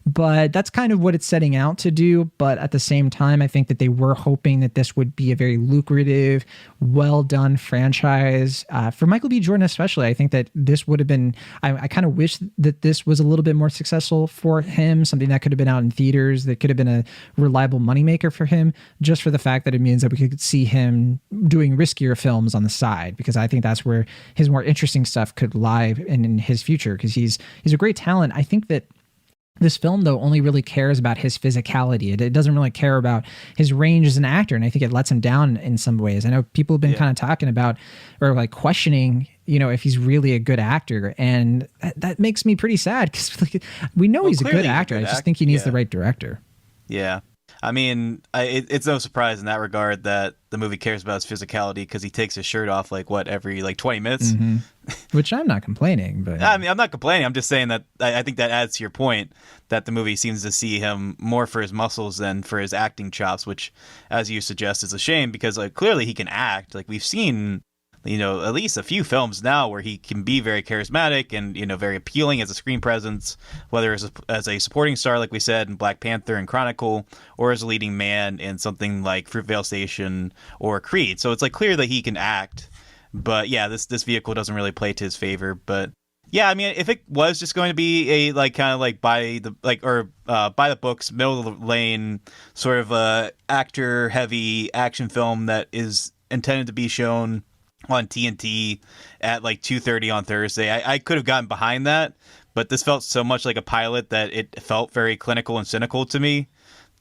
But that's kind of what it's setting out to do. But at the same time, I think that they were hoping that this would be a very lucrative, well done franchise. For Michael B. Jordan especially, I think that this would have been, I kind of wish that this was a little bit more successful for him, something that could have been out in theaters, that could have been a reliable moneymaker for him, just for the fact that it means that we could see him doing riskier films on the side, because I think that's where his more interesting stuff could lie in his future, because he's a great talent. I think that this film, though, only really cares about his physicality. It doesn't really care about his range as an actor, and I think it lets him down in some ways. I know people have been kind of talking about, or like questioning, you know, if he's really a good actor, and that makes me pretty sad, because like, we know he's a good actor. I just think he needs the right director. Yeah. I mean, it's no surprise in that regard that the movie cares about his physicality, because he takes his shirt off like every 20 minutes. Mm-hmm. Which I'm not complaining, but I mean, I'm not complaining. I'm just saying that I think that adds to your point that the movie seems to see him more for his muscles than for his acting chops, which, as you suggest, is a shame, because like clearly he can act. Like we've seen, you know, at least a few films now where he can be very charismatic and, you know, very appealing as a screen presence, whether as a supporting star, like we said, in Black Panther and Chronicle, or as a leading man in something like Fruitvale Station or Creed. So it's like clear that he can act. But yeah, this vehicle doesn't really play to his favor. But yeah, I mean, if it was just going to be a like kind of like by the books, middle of the lane sort of actor heavy action film that is intended to be shown on TNT at like 2:30 on Thursday, I could have gotten behind that. But this felt so much like a pilot that it felt very clinical and cynical to me,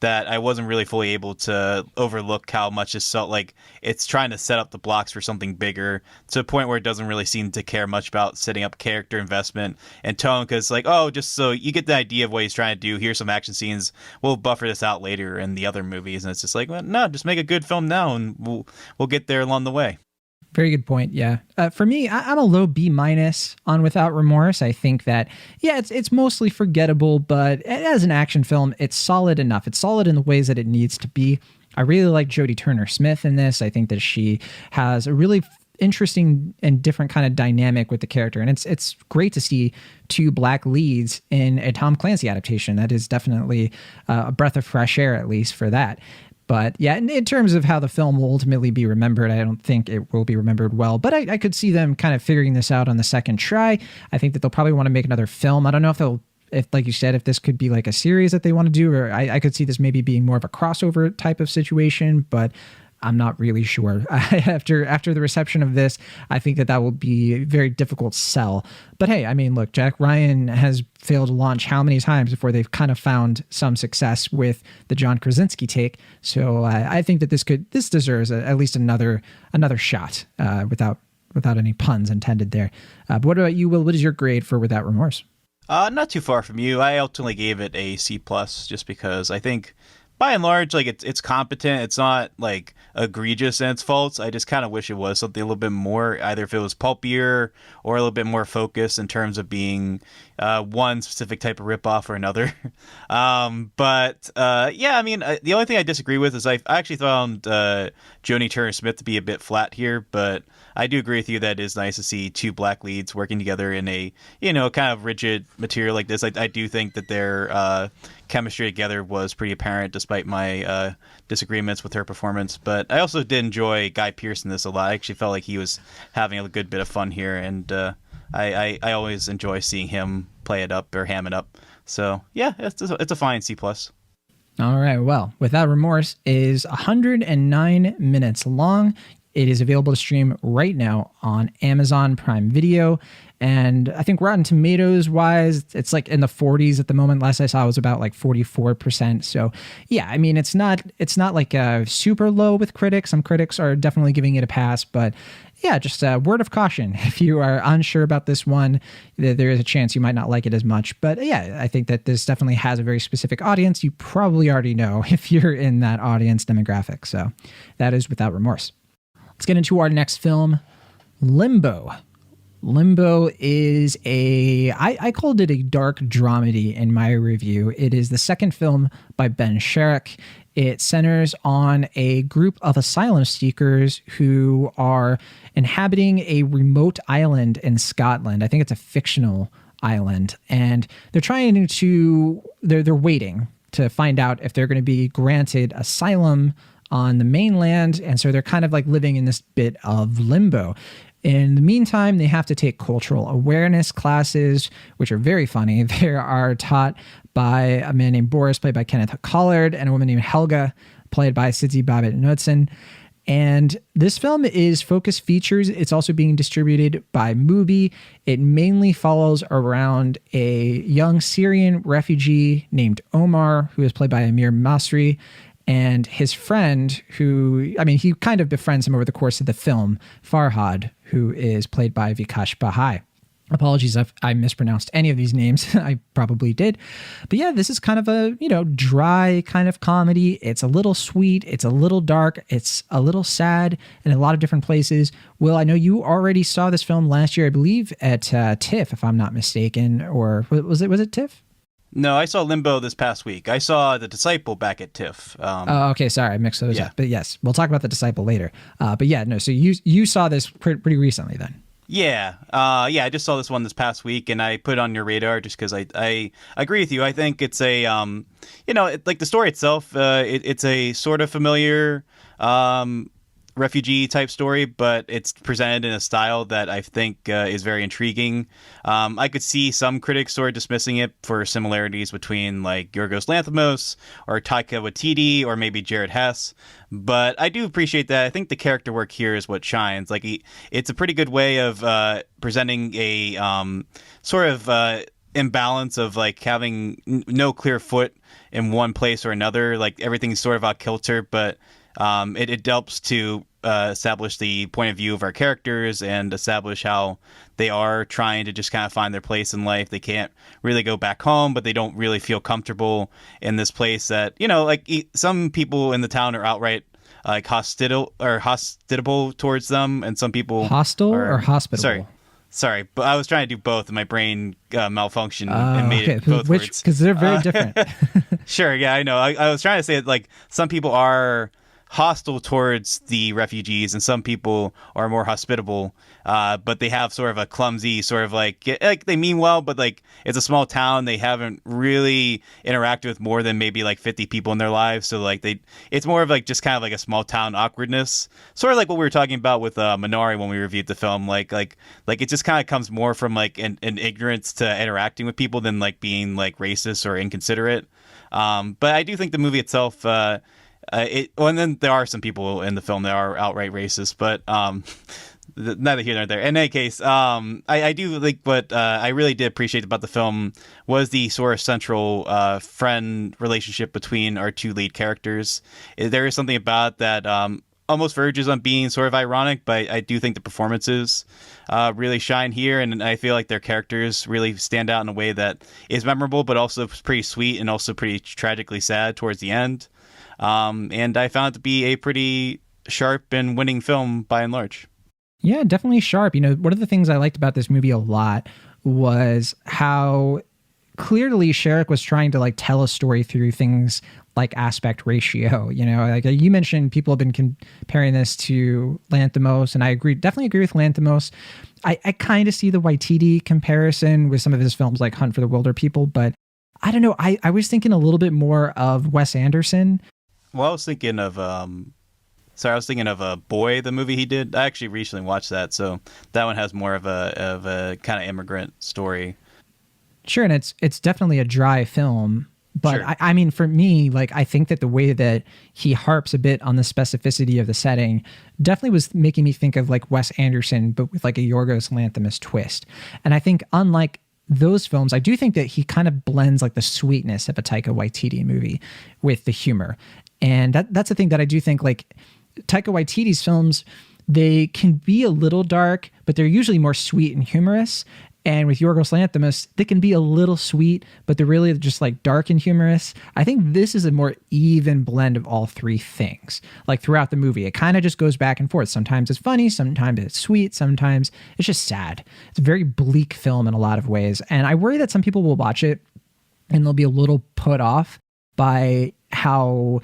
that I wasn't really fully able to overlook how much this felt like it's trying to set up the blocks for something bigger, to a point where it doesn't really seem to care much about setting up character investment and tone, because like, oh, just so you get the idea of what he's trying to do, here's some action scenes, we'll buffer this out later in the other movies. And it's just like, well, no, just make a good film now and we'll get there along the way. Very good point. Yeah. For me, I'm a low B- on Without Remorse. I think that, yeah, it's mostly forgettable, but as an action film, it's solid enough. It's solid in the ways that it needs to be. I really like Jodie Turner-Smith in this. I think that she has a really interesting and different kind of dynamic with the character. And it's great to see two black leads in a Tom Clancy adaptation. That is definitely a breath of fresh air, at least for that. But yeah, in terms of how the film will ultimately be remembered, I don't think it will be remembered well. But I could see them kind of figuring this out on the second try. I think that they'll probably want to make another film. I don't know if like you said, if this could be like a series that they want to do, or I could see this maybe being more of a crossover type of situation, but I'm not really sure. After the reception of this, I think that will be a very difficult sell. But hey, I mean, look, Jack Ryan has failed to launch how many times before they've kind of found some success with the John Krasinski take. So I think that this deserves at least another shot without any puns intended there. But what about you, Will? What is your grade for Without Remorse? Not too far from you. I ultimately gave it a C+, just because I think by and large, like it's competent. It's not like egregious in its faults. I just kind of wish it was something a little bit more, either if it was pulpier or a little bit more focused in terms of being one specific type of ripoff or another. Yeah, I mean, the only thing I disagree with is I actually found Joni Turner-Smith to be a bit flat here, but I do agree with you that it is nice to see two black leads working together in a, kind of rigid material like this. I do think that their chemistry together was pretty apparent despite my disagreements with her performance. But I also did enjoy Guy Pearce in this a lot. I actually felt like he was having a good bit of fun here, and I always enjoy seeing him play it up or ham it up. So yeah, it's a fine C+. All right, well, Without Remorse is 109 minutes long. It is available to stream right now on Amazon Prime Video. And I think Rotten Tomatoes wise, it's like in the 40s at the moment. Last I saw it was about like 44%. So yeah, I mean, it's not like super low with critics. Some critics are definitely giving it a pass, but yeah, just a word of caution. If you are unsure about this one, there is a chance you might not like it as much. But yeah, I think that this definitely has a very specific audience. You probably already know if you're in that audience demographic. So that is Without Remorse. Let's get into our next film, Limbo. Limbo is I called it a dark dramedy in my review. It is the second film by Ben Sherrick. It centers on a group of asylum seekers who are inhabiting a remote island in Scotland. I think it's a fictional island. And they're waiting to find out if they're going to be granted asylum on the mainland. And so they're kind of like living in this bit of limbo. In the meantime, they have to take cultural awareness classes, which are very funny. They are taught by a man named Boris, played by Kenneth Collard, and a woman named Helga, played by Sidzi Babett Knudsen. And this film is Focus Features. It's also being distributed by Mubi. It mainly follows around a young Syrian refugee named Omar, who is played by Amir Masri, and his friend he kind of befriends him over the course of the film, Farhad, who is played by Vikash Bahai. Apologies if I mispronounced any of these names. I probably did. But yeah, this is kind of a, dry kind of comedy. It's a little sweet. It's a little dark. It's a little sad in a lot of different places. Will, I know you already saw this film last year, I believe, at TIFF, if I'm not mistaken. Or was it TIFF? No, I saw Limbo this past week. I saw The Disciple back at TIFF. Okay, sorry, I mixed those up. But yes, we'll talk about The Disciple later. But yeah, no, so you saw this pretty recently then. Yeah, I just saw this one this past week, and I put it on your radar just because I agree with you. I think it's a, like the story itself, it's a sort of familiar refugee type story, but it's presented in a style that I think is very intriguing. I could see some critics sort of dismissing it for similarities between like Yorgos Lanthimos or Taika Waititi or maybe Jared Hess, but I do appreciate that. I think the character work here is what shines. Like it's a pretty good way of presenting a sort of imbalance of like having no clear foot in one place or another. Like everything's sort of out kilter, but it helps to establish the point of view of our characters and establish how they are trying to just kind of find their place in life. They can't really go back home, but they don't really feel comfortable in this place that, like some people in the town are outright like hospitable towards them, and some people hostile or hospitable. Sorry, but I was trying to do both, and my brain malfunctioned and made it both words. Because they're very different. Sure, yeah, I know. I was trying to say like some people are hostile towards the refugees and some people are more hospitable. but they have sort of a clumsy sort of like they mean well, but like it's a small town. They haven't really interacted with more than maybe like 50 people in their lives. So like it's more of like just kind of like a small town awkwardness, sort of like what we were talking about with Minari when we reviewed the film. Like it just kind of comes more from like an ignorance to interacting with people than like being like racist or inconsiderate. But I do think the movie itself, and then there are some people in the film that are outright racist, but neither here nor there. In any case, I do like what I really did appreciate about the film was the sort of central friend relationship between our two lead characters. There is something about that almost verges on being sort of ironic, but I do think the performances really shine here, and I feel like their characters really stand out in a way that is memorable, but also pretty sweet and also pretty tragically sad towards the end. And I found it to be a pretty sharp and winning film by and large. Yeah, definitely sharp. One of the things I liked about this movie a lot was how clearly Sherrick was trying to like tell a story through things like aspect ratio. Like you mentioned, people have been comparing this to Lanthimos, and I definitely agree with Lanthimos. I kind of see the Waititi comparison with some of his films like Hunt for the Wilder People, but I don't know. I was thinking a little bit more of Wes Anderson. Well, I was thinking of Boy, the movie he did. I actually recently watched that, so that one has more of a kind of immigrant story. Sure, and it's definitely a dry film. But Sure. I mean, for me, like, I think that the way that he harps a bit on the specificity of the setting definitely was making me think of like Wes Anderson, but with like a Yorgos Lanthimos twist. And I think unlike those films, I do think that he kind of blends like the sweetness of a Taika Waititi movie with the humor. And that's the thing that I do think, like, Taika Waititi's films, they can be a little dark, but they're usually more sweet and humorous. And with Yorgos Lanthimos, they can be a little sweet, but they're really just like dark and humorous. I think this is a more even blend of all three things. Like throughout the movie, it kind of just goes back and forth. Sometimes it's funny, sometimes it's sweet, sometimes it's just sad. It's a very bleak film in a lot of ways. And I worry that some people will watch it and they'll be a little put off by how,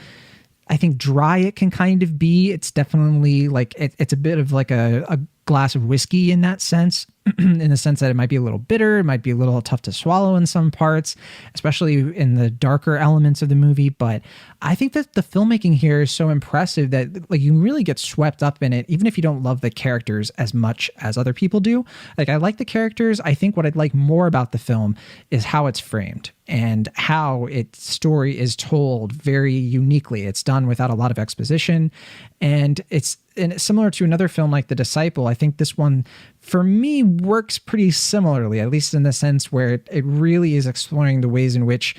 I think, dry it can kind of be. It's definitely like, it's a bit of like a glass of whiskey in that sense, in the sense that it might be a little bitter, it might be a little tough to swallow in some parts, especially in the darker elements of the movie. But I think that the filmmaking here is so impressive that like you really get swept up in it, even if you don't love the characters as much as other people do. Like, I like the characters. I think what I'd like more about the film is how it's framed and how its story is told very uniquely. It's done without a lot of exposition, and it's similar to another film like The Disciple. I think this one, for me, works pretty similarly, at least in the sense where it really is exploring the ways in which,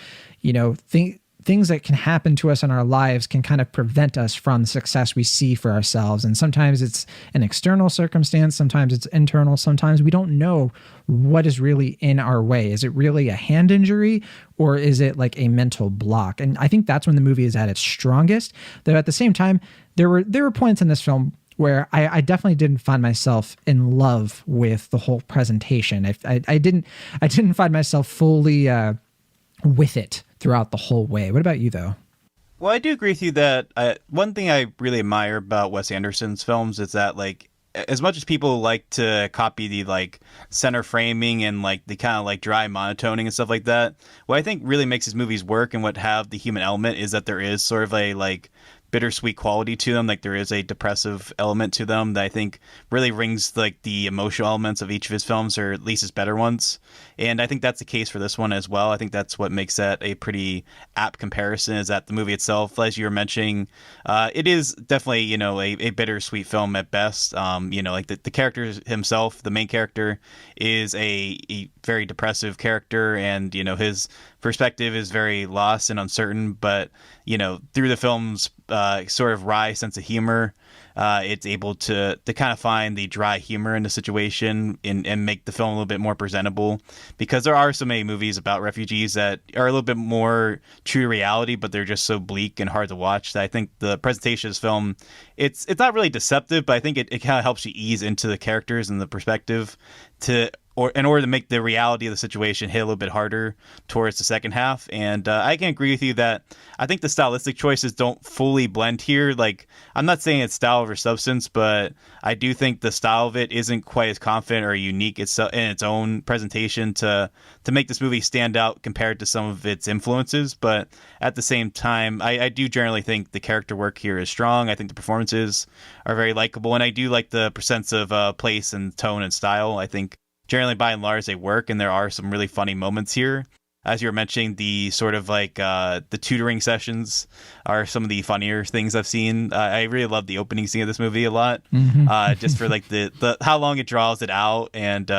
things that can happen to us in our lives can kind of prevent us from the success we see for ourselves. And sometimes it's an external circumstance, sometimes it's internal, sometimes we don't know what is really in our way. Is it really a hand injury, or is it like a mental block? And I think that's when the movie is at its strongest. Though at the same time, there were points in this film where I definitely didn't find myself in love with the whole presentation. I didn't find myself fully with it throughout the whole way. What about you, though? Well, I do agree with you that one thing I really admire about Wes Anderson's films is that, like, as much as people like to copy the like center framing and like the kind of like dry monotoning and stuff like that, what I think really makes his movies work and what have the human element is that there is sort of a like bittersweet quality to them. Like, there is a depressive element to them that I think really rings like the emotional elements of each of his films, or at least his better ones. And I think that's the case for this one as well. I think that's what makes that a pretty apt comparison, is that the movie itself, as you were mentioning, it is definitely, a bittersweet film at best. Like the character himself, the main character, is a very depressive character, and, his perspective is very lost and uncertain. But, through the film's sort of wry sense of humor, it's able to kind of find the dry humor in the situation and make the film a little bit more presentable, because there are so many movies about refugees that are a little bit more true to reality, but they're just so bleak and hard to watch that I think the presentation of this film, it's not really deceptive, but I think it kind of helps you ease into the characters and the perspective to or in order to make the reality of the situation hit a little bit harder towards the second half. And I can agree with you that I think the stylistic choices don't fully blend here. Like, I'm not saying it's style over substance, but I do think the style of it isn't quite as confident or unique in its own presentation to make this movie stand out compared to some of its influences. But at the same time, I do generally think the character work here is strong. I think the performances are very likable, and I do like the sense of place and tone and style. I think generally, by and large, they work, and there are some really funny moments here. As you were mentioning, the sort of like the tutoring sessions are some of the funnier things I've seen. I really love the opening scene of this movie a lot, just for like the how long it draws it out, and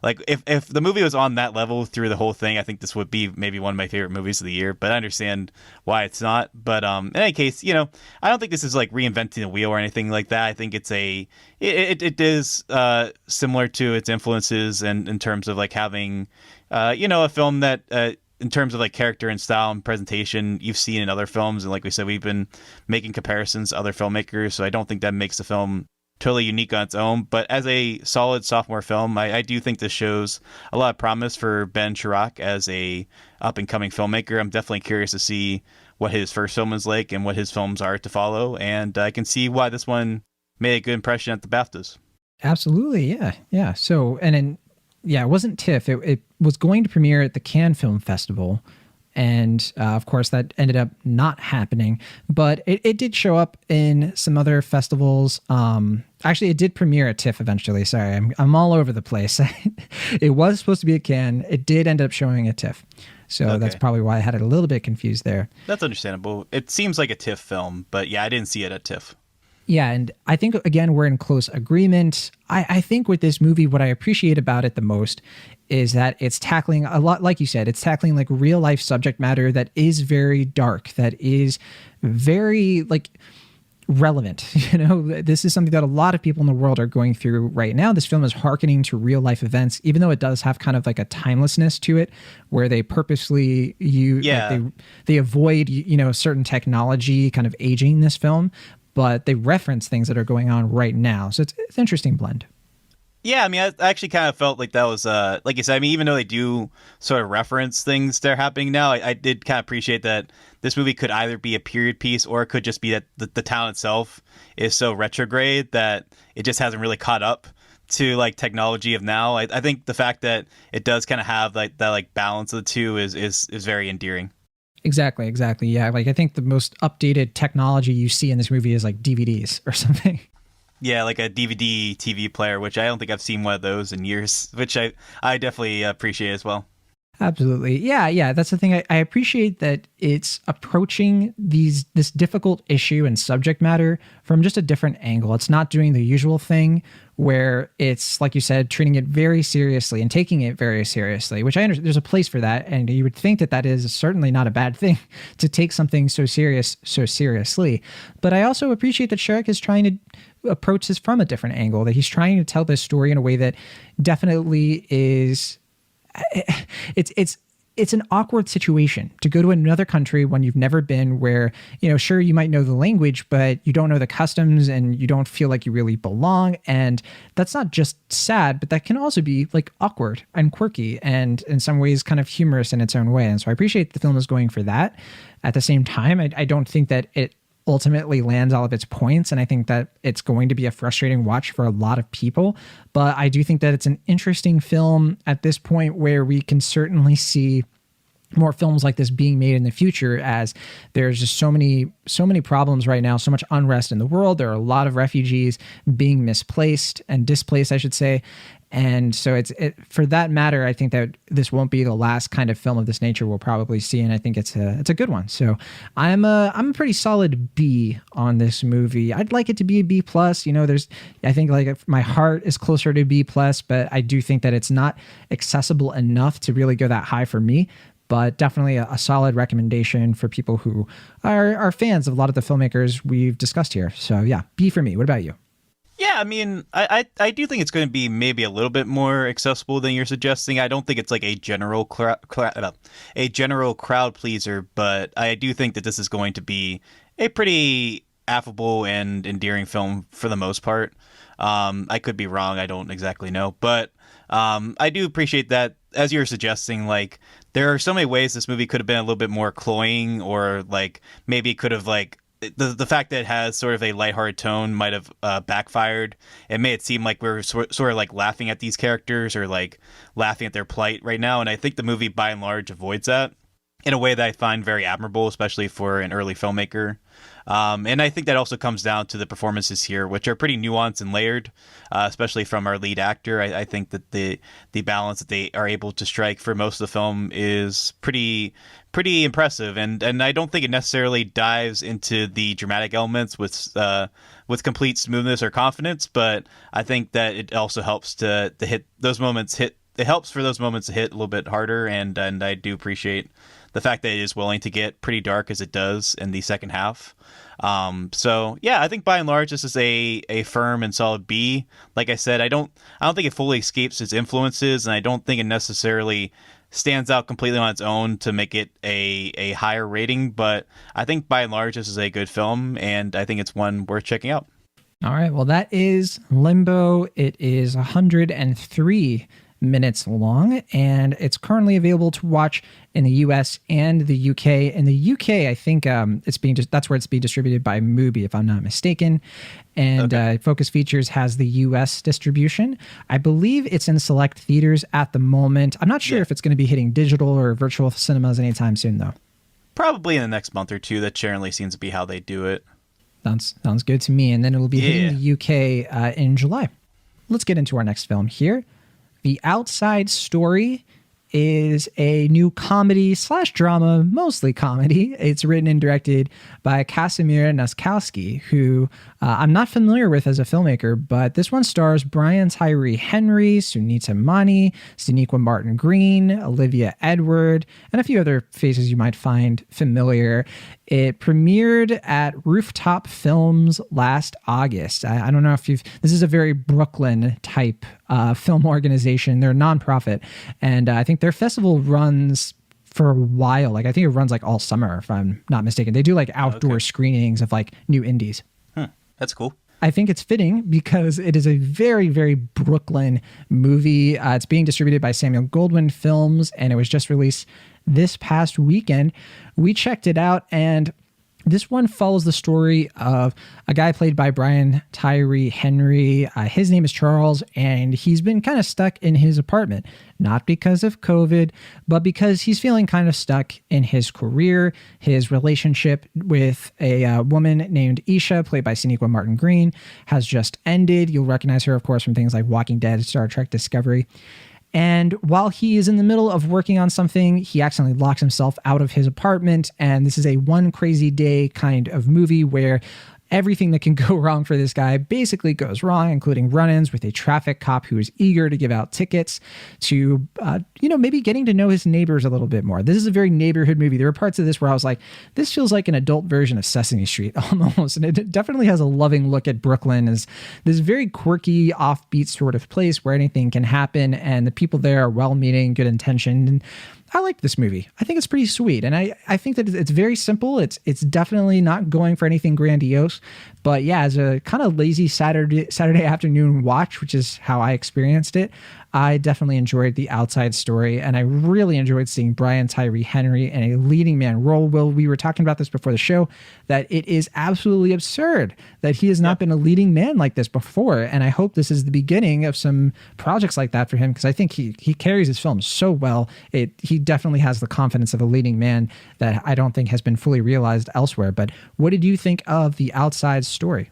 like if the movie was on that level through the whole thing, I think this would be maybe one of my favorite movies of the year. But I understand why it's not. But in any case, I don't think this is like reinventing the wheel or anything like that. I think it is similar to its influences, and in terms of like having a film that in terms of like character and style and presentation you've seen in other films, and like we said, we've been making comparisons to other filmmakers, so I don't think that makes the film totally unique on its own. But as a solid sophomore film, I do think this shows a lot of promise for Ben Chirac as a up and coming filmmaker. I'm definitely curious to see what his first film is like and what his films are to follow, and I can see why this one made a good impression at the BAFTAs. Absolutely, yeah. So, and then, yeah, it wasn't TIFF. It was going to premiere at the Cannes Film Festival, and of course that ended up not happening. But it did show up in some other festivals. Actually, it did premiere at TIFF eventually. Sorry, I'm all over the place. It was supposed to be at Cannes. It did end up showing at TIFF. So Okay. That's probably why I had it a little bit confused there. That's understandable. It seems like a TIFF film, but yeah, I didn't see it at TIFF. Yeah, and I think, again, we're in close agreement. I think with this movie, what I appreciate about it the most is that it's tackling a lot, like you said, it's tackling like real life subject matter that is very dark, that is very like relevant. This is something that a lot of people in the world are going through right now. This film is hearkening to real life events, even though it does have kind of like a timelessness to it, where they purposely they avoid certain technology kind of aging this film, but they reference things that are going on right now. So it's an interesting blend. Yeah, I mean, I actually kind of felt like that was, like you said, I mean, even though they do sort of reference things that are happening now, I did kind of appreciate that this movie could either be a period piece or it could just be that the town itself is so retrograde that it just hasn't really caught up to like technology of now. I think the fact that it does kind of have like that like balance of the two is very endearing. Exactly. Yeah, like I think the most updated technology you see in this movie is like DVDs or something. Yeah, like a DVD TV player, which I don't think I've seen one of those in years, which I definitely appreciate as well. Absolutely. Yeah. That's the thing. I appreciate that it's approaching this difficult issue and subject matter from just a different angle. It's not doing the usual thing where it's, like you said, treating it very seriously and taking it very seriously, which I understand there's a place for that. And you would think that is certainly not a bad thing to take something so seriously. But I also appreciate that Shrek is trying to approach this from a different angle, that he's trying to tell this story in a way that definitely is... It's an awkward situation to go to another country when you've never been, where, sure, you might know the language, but you don't know the customs and you don't feel like you really belong. And that's not just sad, but that can also be like awkward and quirky and in some ways kind of humorous in its own way. And so I appreciate the film is going for that. At the same time, I don't think that it ultimately lands all of its points, and I think that it's going to be a frustrating watch for a lot of people, but I do think that it's an interesting film at this point, where we can certainly see more films like this being made in the future, as there's just so many problems right now, so much unrest in the world. There are a lot of refugees being misplaced and displaced, I should say. And so for that matter, I think that this won't be the last kind of film of this nature we'll probably see, and I think it's a good one. So I'm a pretty solid B on this movie. I'd like it to be a B plus. I think like my heart is closer to B plus, but I do think that it's not accessible enough to really go that high for me. But definitely a solid recommendation for people who are fans of a lot of the filmmakers we've discussed here. So yeah, B for me. What about you? Yeah, I mean, I do think it's going to be maybe a little bit more accessible than you're suggesting. I don't think it's like a general crowd pleaser, but I do think that this is going to be a pretty affable and endearing film for the most part. I could be wrong. I don't exactly know, but I do appreciate that, as you were suggesting, like, there are so many ways this movie could have been a little bit more cloying, or like maybe it could have, like, the fact that it has sort of a lighthearted tone might have backfired. It made it seem like we were sort of like laughing at these characters, or like laughing at their plight right now. And I think the movie by and large avoids that in a way that I find very admirable, especially for an early filmmaker. And I think that also comes down to the performances here, which are pretty nuanced and layered, especially from our lead actor. I think that the balance that they are able to strike for most of the film is pretty impressive, and I don't think it necessarily dives into the dramatic elements with complete smoothness or confidence, but I think that it also helps to hit those moments. It helps for those moments to hit a little bit harder, and I do appreciate the fact that it is willing to get pretty dark as it does in the second half. So yeah, I think by and large this is a firm and solid B. Like I said, I don't think it fully escapes its influences, and I don't think it necessarily stands out completely on its own to make it a higher rating. But I think by and large this is a good film, and I think it's one worth checking out. All right, well, that is Limbo. It is 103 minutes long, and it's currently available to watch in the US and the UK. In the UK, I think that's where it's being distributed by Mubi, if I'm not mistaken. And Okay. Focus Features has the US distribution. I believe it's in select theaters at the moment. I'm not sure if it's going to be hitting digital or virtual cinemas anytime soon, though. Probably in the next month or two. That generally seems to be how they do it. Sounds good to me. And then it will be hitting the UK in July. Let's get into our next film here. The Outside Story is a new comedy / drama, mostly comedy. It's written and directed by Casimir Naskowski, who I'm not familiar with as a filmmaker, but this one stars Brian Tyree Henry, Sunita Mani, Sonequa Martin Green, Olivia Edward, and a few other faces you might find familiar. It premiered at Rooftop Films last August. I don't know if this is a very Brooklyn type film organization. They're a nonprofit, and I think their festival runs for a while. Like, I think it runs like all summer, if I'm not mistaken. They do like outdoor screenings of like new indies. That's cool. I think it's fitting because it is a very, very Brooklyn movie. It's being distributed by Samuel Goldwyn Films, and it was just released this past weekend. We checked it out, and this one follows the story of a guy played by Brian Tyree Henry. His name is Charles, and he's been kind of stuck in his apartment, not because of COVID, but because he's feeling kind of stuck in his career. His relationship with a woman named Isha, played by Sonequa Martin Green, has just ended. You'll recognize her, of course, from things like Walking Dead, Star Trek Discovery. And while he is in the middle of working on something, he accidentally locks himself out of his apartment. And this is a one crazy day kind of movie where everything that can go wrong for this guy basically goes wrong, including run-ins with a traffic cop who is eager to give out tickets, to, maybe getting to know his neighbors a little bit more. This is a very neighborhood movie. There were parts of this where I was like, this feels like an adult version of Sesame Street almost. And it definitely has a loving look at Brooklyn as this very quirky, offbeat sort of place where anything can happen. And the people there are well-meaning, good intentioned. And I like this movie. I think it's pretty sweet. And I think that it's very simple. It's definitely not going for anything grandiose. But yeah, as a kind of lazy Saturday afternoon watch, which is how I experienced it, I definitely enjoyed The Outside Story. And I really enjoyed seeing Brian Tyree Henry in a leading man role. Will, we were talking about this before the show, that it is absolutely absurd that he has not been a leading man like this before. And I hope this is the beginning of some projects like that for him, because I think he carries his films so well. He definitely has the confidence of a leading man that I don't think has been fully realized elsewhere. But what did you think of The Outside Story?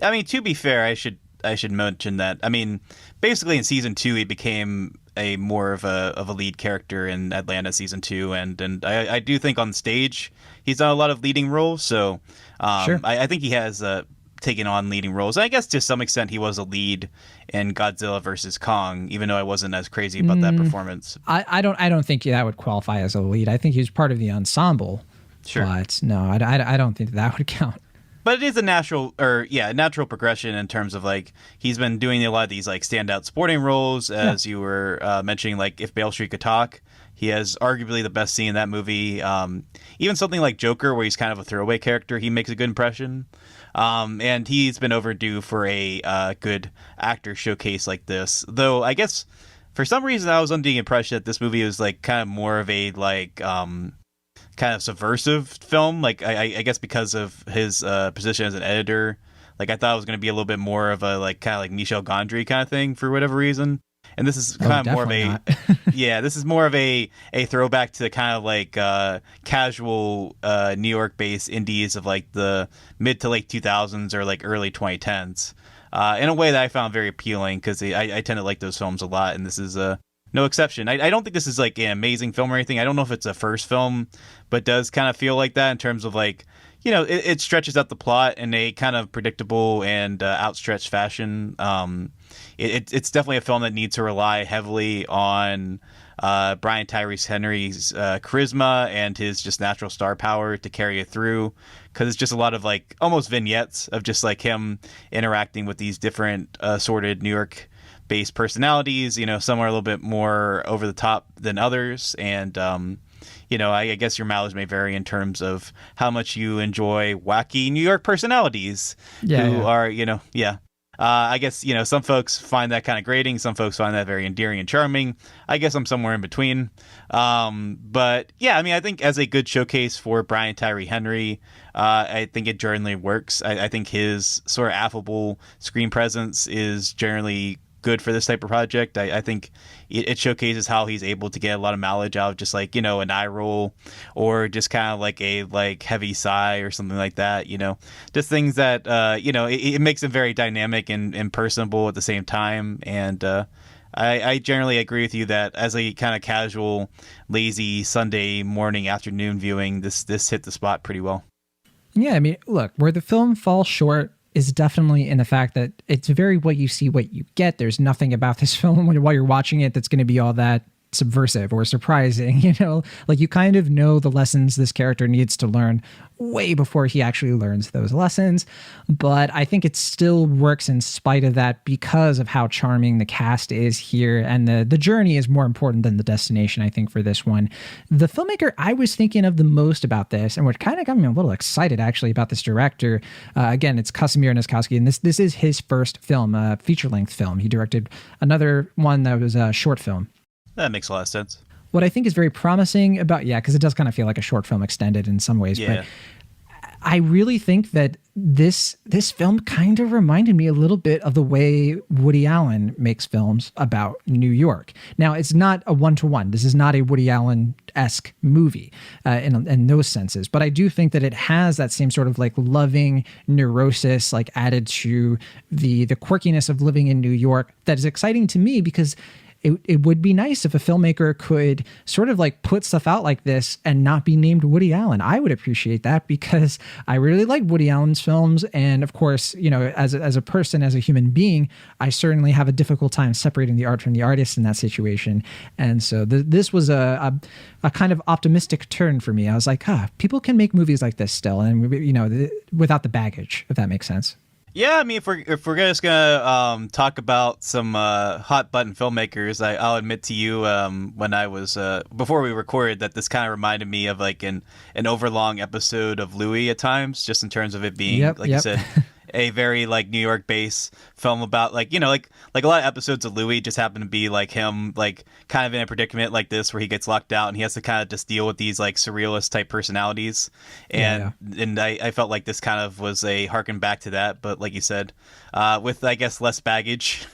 I mean, to be fair, I should mention that. I mean, basically in season 2, he became a more of a lead character in Atlanta season 2, and I do think on stage he's done a lot of leading roles. So Sure. I think he has taken on leading roles. I guess to some extent he was a lead in Godzilla versus Kong, even though I wasn't as crazy about that performance. I don't think that would qualify as a lead. I think he was part of the ensemble. Sure. But no, I don't think that would count. But it is a natural progression in terms of, like, he's been doing a lot of these like standout sporting roles, as you were mentioning, like If Beale Street Could Talk. He has arguably the best scene in that movie. Even something like Joker, where he's kind of a throwaway character, he makes a good impression. And he's been overdue for a good actor showcase like this. Though I guess for some reason I was under the impression that this movie was like kind of more of a like kind of subversive film. Like I guess because of his position as an editor, like I thought it was going to be a little bit more of a like kind of like Michel Gondry kind of thing for whatever reason. And this is kind of more of a yeah, this is more of a throwback to kind of like casual New York based indies of like the mid to late 2000s or like early 2010s. In a way that I found very appealing because I tend to like those films a lot, and this is no exception. I don't think this is like an amazing film or anything. I don't know if it's a first film, but does kind of feel like that in terms of like, you know, it stretches out the plot in a kind of predictable and outstretched fashion. It's definitely a film that needs to rely heavily on Brian Tyree Henry's charisma and his just natural star power to carry it through, because it's just a lot of like almost vignettes of just like him interacting with these different assorted New York based personalities. You know, some are a little bit more over the top than others, and you know, I guess your mileage may vary in terms of how much you enjoy wacky New York personalities are, you know, I guess, you know, some folks find that kind of grating. Some folks find that very endearing and charming. I guess I'm somewhere in between. But yeah, I mean, I think as a good showcase for Brian Tyree Henry, I think it generally works. I think his sort of affable screen presence is generally good for this type of project. I think it showcases how he's able to get a lot of mileage out of just like, you know, an eye roll or just kind of like a like heavy sigh or something like that, you know, just things that, you know, it makes him very dynamic and personable at the same time. And I generally agree with you that as a kind of casual, lazy Sunday morning, afternoon viewing, this hit the spot pretty well. Yeah, I mean, look, where the film falls short is definitely in the fact that it's very what you see, what you get. There's nothing about this film while you're watching it that's going to be all that subversive or surprising, you know, like you kind of know the lessons this character needs to learn way before he actually learns those lessons. But I think it still works in spite of that because of how charming the cast is here. And the journey is more important than the destination, I think, for this one. The filmmaker I was thinking of the most about this, and what kind of got me a little excited actually about this director, again, it's Kazimierz Niskowski, and this is his first film, a feature-length film. He directed another one that was a short film. That makes a lot of sense. What I think is very promising about, because it does kind of feel like a short film extended in some ways, but I really think that this film kind of reminded me a little bit of the way Woody Allen makes films about New York. Now, it's not a one-to-one. This is not a Woody Allen-esque movie in those senses, but I do think that it has that same sort of like loving neurosis like added to the quirkiness of living in New York that is exciting to me, because it would be nice if a filmmaker could sort of like put stuff out like this and not be named Woody Allen. I would appreciate that because I really like Woody Allen's films. And of course, you know, as a person, as a human being, I certainly have a difficult time separating the art from the artist in that situation. And so this was a kind of optimistic turn for me. I was like, people can make movies like this still. And, you know, without the baggage, if that makes sense. Yeah, I mean, if we're just gonna talk about some hot button filmmakers, I'll admit to you when I was before we recorded that this kind of reminded me of like an overlong episode of Louis at times, just in terms of it being you said. A very like New York based film about like, you know, like a lot of episodes of Louis just happen to be like him like kind of in a predicament like this where he gets locked out and he has to kind of just deal with these like surrealist type personalities. And I felt like this kind of was a harken back to that, but like you said, with I guess less baggage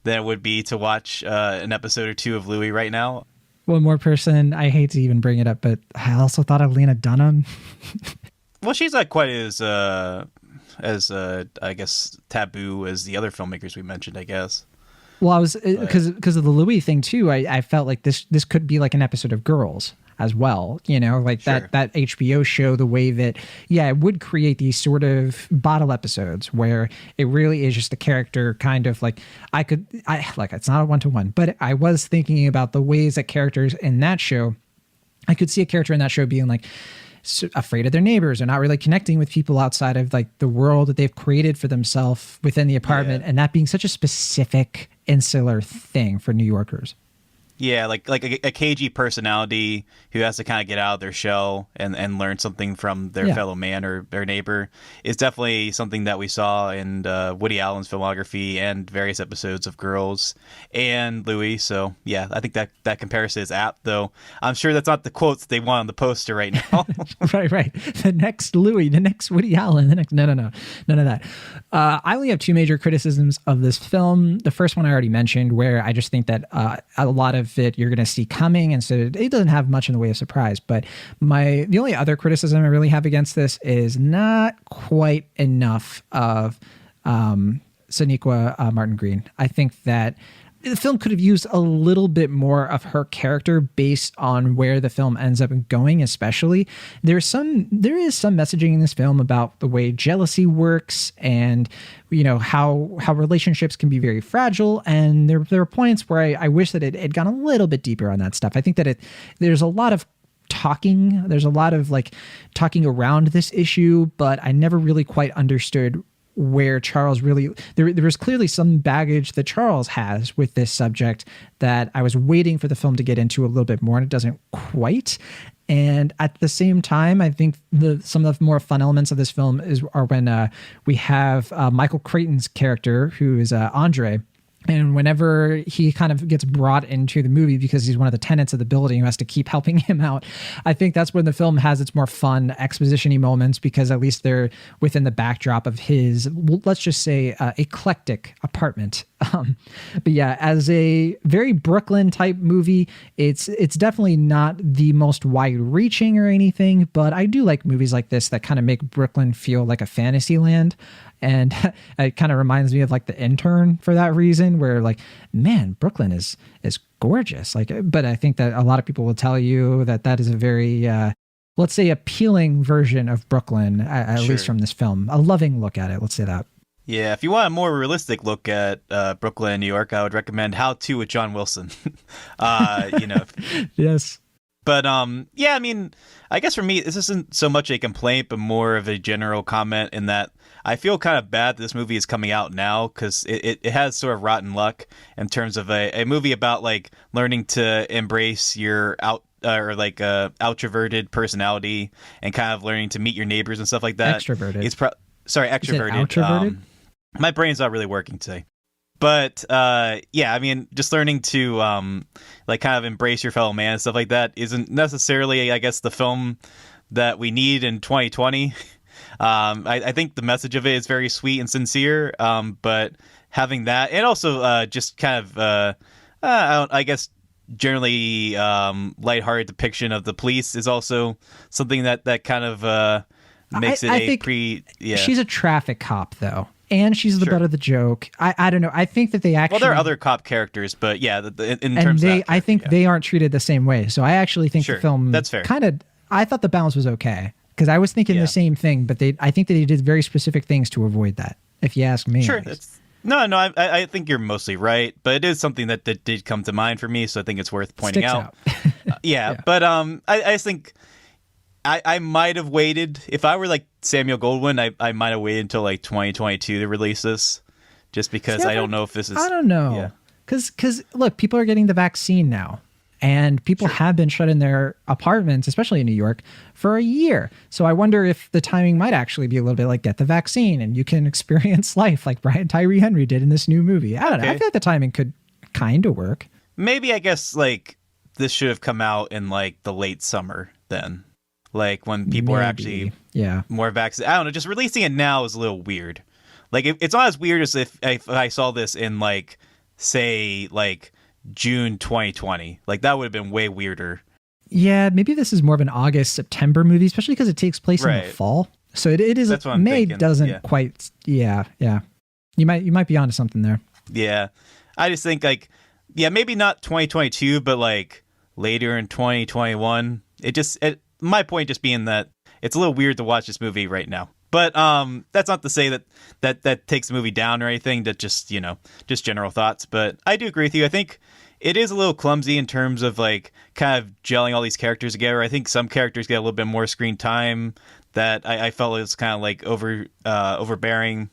than it would be to watch an episode or two of Louis right now. One more person, I hate to even bring it up, but I also thought of Lena Dunham. Well, she's not quite as I guess taboo as the other filmmakers we mentioned, I guess. Well, I was because of the Louis thing too. I felt like this could be like an episode of Girls as well, you know, like that HBO show, the way that it would create these sort of bottle episodes where it really is just the character kind of like it's not a one-to-one, but I was thinking about the ways that characters in that show, I could see a character in that show being like afraid of their neighbors or not really connecting with people outside of like the world that they've created for themselves within the apartment, and that being such a specific insular thing for New Yorkers. Yeah, like a cagey personality who has to kind of get out of their shell and learn something from their fellow man or their neighbor is definitely something that we saw in Woody Allen's filmography and various episodes of Girls and Louis. So yeah, I think that comparison is apt, though I'm sure that's not the quotes they want on the poster right now. Right. The next Louis, the next Woody Allen, the next no, none of that. I only have two major criticisms of this film. The first one I already mentioned, where I just think that a lot of it you're going to see coming, and so it doesn't have much in the way of surprise. But the only other criticism I really have against this is not quite enough of Sonequa Martin Green. I think that the film could have used a little bit more of her character based on where the film ends up going. Especially there is some messaging in this film about the way jealousy works, and how relationships can be very fragile. And there are points where I wish that it had gone a little bit deeper on that stuff. I think that there's a lot of talking. There's a lot of talking around this issue, but I never really quite understood where Charles really there was clearly some baggage that Charles has with this subject that I was waiting for the film to get into a little bit more, and it doesn't quite. And at the same time, I think some of the more fun elements of this film are when we have Michael Crichton's character, who is Andre. And whenever he kind of gets brought into the movie because he's one of the tenants of the building who has to keep helping him out, I think that's when the film has its more fun exposition-y moments, because at least they're within the backdrop of his, let's just say, eclectic apartment. But yeah, as a very Brooklyn type movie, it's definitely not the most wide-reaching or anything, but I do like movies like this that kind of make Brooklyn feel like a fantasy land. And it kind of reminds me of The Intern for that reason, where man, Brooklyn is gorgeous. But I think that a lot of people will tell you that is a very, let's say, appealing version of Brooklyn, at least from this film. A loving look at it. Let's say that. Yeah, if you want a more realistic look at Brooklyn, New York, I would recommend How To with John Wilson. Yes. But yeah, I mean, I guess for me, this isn't so much a complaint, but more of a general comment in that I feel kind of bad that this movie is coming out now, because it has sort of rotten luck in terms of a movie about learning to embrace your outroverted personality and kind of learning to meet your neighbors and stuff like that. Extroverted. Extroverted. Outroverted? My brain's not really working today. But yeah, I mean, just learning to kind of embrace your fellow man and stuff like that isn't necessarily, I guess, the film that we need in 2020. I think the message of it is very sweet and sincere, but having that, and also just kind of, I guess, generally lighthearted depiction of the police is also something that kind of makes She's a traffic cop, though. And she's the butt of the joke. I don't know. I think that they actually... Well, there are other cop characters, but yeah, in terms of... I think they aren't treated the same way. So I actually think the film... That's fair. I thought the balance was okay. Because I was thinking the same thing, but I think that they did very specific things to avoid that, if you ask me. Sure. No, I think you're mostly right, but it is something that did come to mind for me, so I think it's worth pointing out. Yeah, but I just think... I might have waited. If I were Samuel Goldwyn, I might have waited until 2022 to release this, just because I don't know if this is... I don't know. Because look, people are getting the vaccine now, and people have been shut in their apartments, especially in New York, for a year. So I wonder if the timing might actually be a little bit get the vaccine and you can experience life like Brian Tyree Henry did in this new movie. I don't know. I feel like the timing could kind of work. Maybe, I guess, this should have come out in the late summer then. When people are actually more vaccinated. I don't know, just releasing it now is a little weird. It's not as weird as if I saw this in say June 2020. That would have been way weirder. Yeah, maybe this is more of an August, September movie, especially because it takes place in the fall. So it is. That's what I'm May thinking. Doesn't quite. Yeah. You might be onto something there. Yeah, I just think maybe not 2022, but later in 2021. My point just being that it's a little weird to watch this movie right now. But that's not to say that takes the movie down or anything. That just general thoughts. But I do agree with you. I think it is a little clumsy in terms of kind of gelling all these characters together. I think some characters get a little bit more screen time that I felt was kind of overbearing.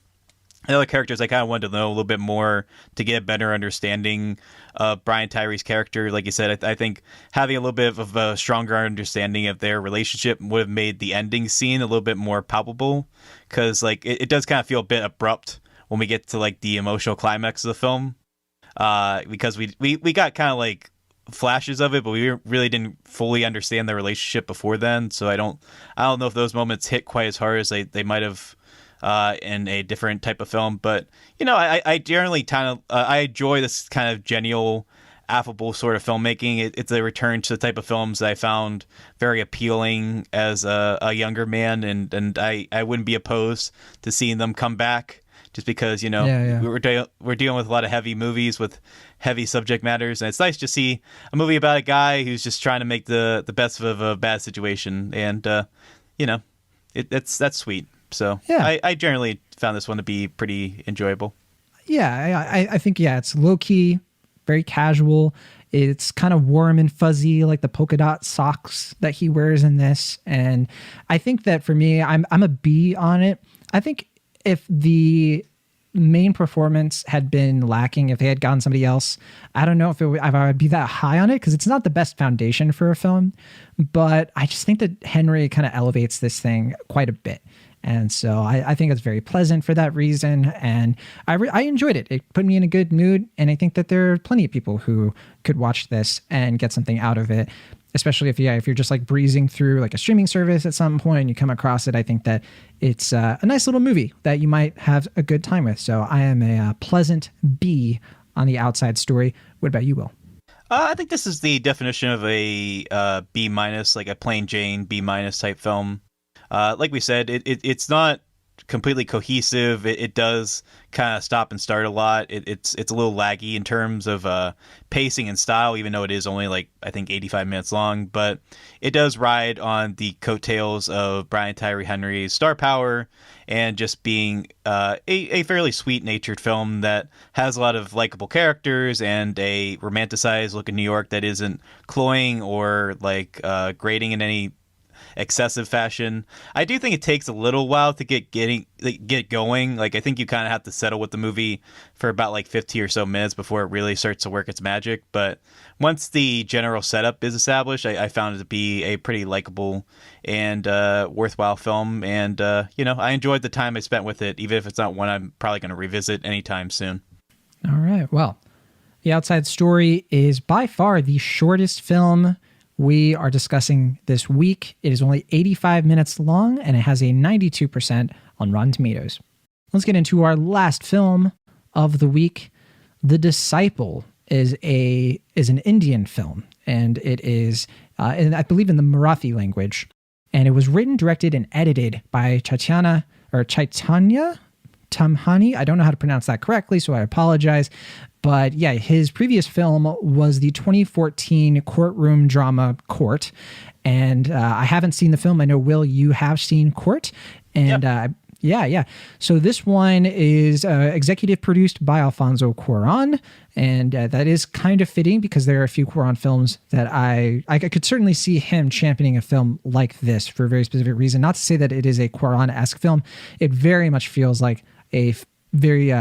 the other characters I kind of wanted to know a little bit more to get a better understanding of Brian Tyree's character. Like you said, I think having a little bit of a stronger understanding of their relationship would have made the ending scene a little bit more palpable, because like it does kind of feel a bit abrupt when we get to like the emotional climax of the film, because we got kind of like flashes of it, but we really didn't fully understand their relationship before then. So I don't know if those moments hit quite as hard as they might have in a different type of film. But I generally kind of I enjoy this kind of genial, affable sort of filmmaking. It's a return to the type of films that I found very appealing as a younger man, and I wouldn't be opposed to seeing them come back, just because we're dealing with a lot of heavy movies with heavy subject matters, and it's nice to see a movie about a guy who's just trying to make the best of a bad situation, and that's sweet. So yeah. I generally found this one to be pretty enjoyable. Yeah, I think, it's low-key, very casual. It's kind of warm and fuzzy, like the polka dot socks that he wears in this. And I think that for me, I'm a B on it. I think if the main performance had been lacking, if they had gotten somebody else, I don't know if I would be that high on it, because it's not the best foundation for a film. But I just think that Henry kind of elevates this thing quite a bit. And so I think it's very pleasant for that reason. And I enjoyed it. It put me in a good mood. And I think that there are plenty of people who could watch this and get something out of it, especially if you're just like breezing through like a streaming service at some point and you come across it. I think that it's a nice little movie that you might have a good time with. So I am a pleasant B on the Outside Story. What about you, Will? I think this is the definition of a B-, like a plain Jane B- type film. Like we said, it's not completely cohesive. It does kind of stop and start a lot. It's a little laggy in terms of pacing and style, even though it is only like, I think, 85 minutes long. But it does ride on the coattails of Brian Tyree Henry's star power and just being a fairly sweet-natured film that has a lot of likable characters and a romanticized look in New York that isn't cloying or like grating in any excessive fashion. I do think it takes a little while to get going. Like, I think you kind of have to settle with the movie for about like 50 or so minutes before it really starts to work its magic. But once the general setup is established, I found it to be a pretty likable and worthwhile film. And I enjoyed the time I spent with it, even if it's not one I'm probably going to revisit anytime soon. All right. Well, The Outside Story is by far the shortest film we are discussing this week. It is only 85 minutes long, and it has a 92% on Rotten Tomatoes. Let's get into our last film of the week. The Disciple is an Indian film, and it is, I believe, in the Marathi language. And it was written, directed, and edited by Chaitanya Tamhani. I don't know how to pronounce that correctly, so I apologize. But yeah, his previous film was the 2014 courtroom drama Court. And I haven't seen the film. I know, Will, you have seen Court. And yep. Yeah. So this one is executive produced by Alfonso Cuarón. And that is kind of fitting because there are a few Cuarón films that I could certainly see him championing a film like this for a very specific reason. Not to say that it is a Cuarón-esque film. It very much feels like a very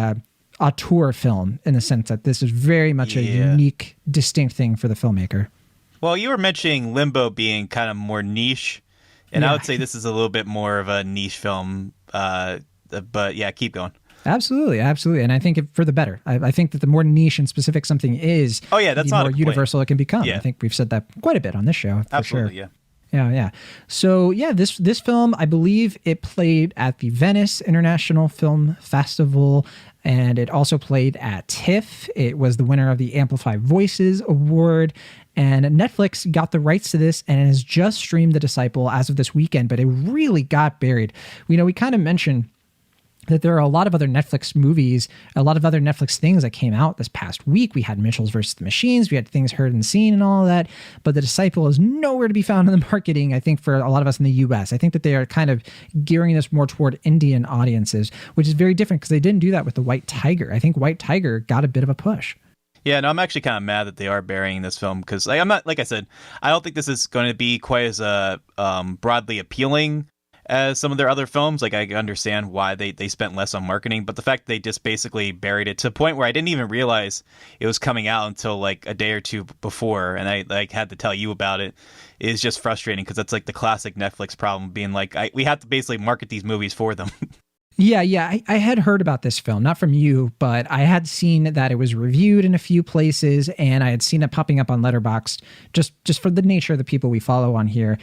auteur film in the sense that this is very much a unique, distinct thing for the filmmaker. Well, you were mentioning Limbo being kind of more niche, and I would say this is a little bit more of a niche film. But yeah, keep going. Absolutely. And I think for the better. I think that the more niche and specific something is, that's the more universal it can become. Yeah. I think we've said that quite a bit on this show. For Absolutely, sure. Yeah. So yeah, this film, I believe it played at the Venice International Film Festival, and it also played at TIFF. It was the winner of the Amplify Voices Award, and Netflix got the rights to this and has just streamed The Disciple as of this weekend, but it really got buried. We kind of mentioned that there are a lot of other Netflix movies, a lot of other Netflix things that came out this past week. We had Mitchell's versus the Machines, we had Things Heard and Seen and all of that, but The Disciple is nowhere to be found in the marketing, I think, for a lot of us in the US. I think that they are kind of gearing this more toward Indian audiences, which is very different because they didn't do that with The White Tiger. I think White Tiger got a bit of a push. Yeah, no, I'm actually kind of mad that they are burying this film because I'm not, like I said, I don't think this is going to be quite as broadly appealing as some of their other films. Like, I understand why they spent less on marketing, but the fact they just basically buried it to a point where I didn't even realize it was coming out until like a day or two before, and I like had to tell you about it, is just frustrating, because that's like the classic Netflix problem, being like, we have to basically market these movies for them. Yeah. I had heard about this film, not from you, but I had seen that it was reviewed in a few places, and I had seen it popping up on Letterboxd just for the nature of the people we follow on here.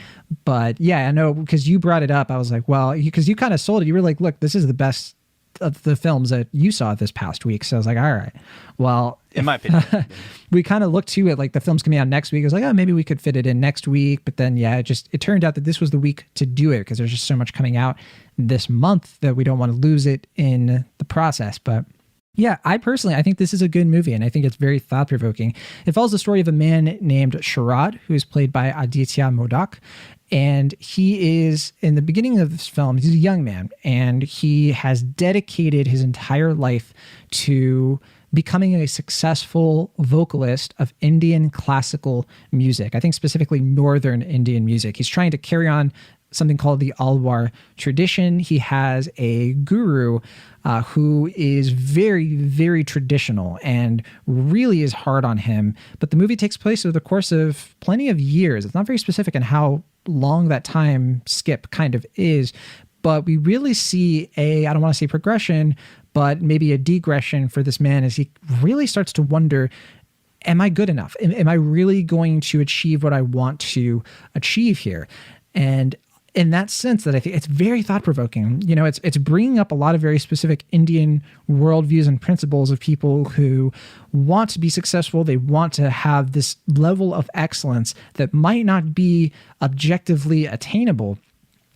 But yeah, I know, because you brought it up. I was like, well, because you kind of sold it. You were like, look, this is the best of the films that you saw this past week. So I was like, all right, well, in my opinion, we kind of looked to it like the film's coming out next week. I was like, oh, maybe we could fit it in next week. But then, yeah, it turned out that this was the week to do it, because there's just so much coming out this month that we don't want to lose it in the process. But yeah, I think this is a good movie, and I think it's very thought-provoking. It follows the story of a man named Sharad, who is played by Aditya Modak. And he is, in the beginning of this film, he's a young man, and he has dedicated his entire life to becoming a successful vocalist of Indian classical music. I think specifically Northern Indian music. He's trying to carry on something called the Alwar tradition. He has a guru who is very, very traditional and really is hard on him. But the movie takes place over the course of plenty of years. It's not very specific in how long that time skip kind of is, but we really see I don't want to say progression, but maybe a degression for this man as he really starts to wonder, am I good enough? Am I really going to achieve what I want to achieve here? And in that sense, that I think it's very thought-provoking. You know, it's bringing up a lot of very specific Indian worldviews and principles of people who want to be successful. They want to have this level of excellence that might not be objectively attainable.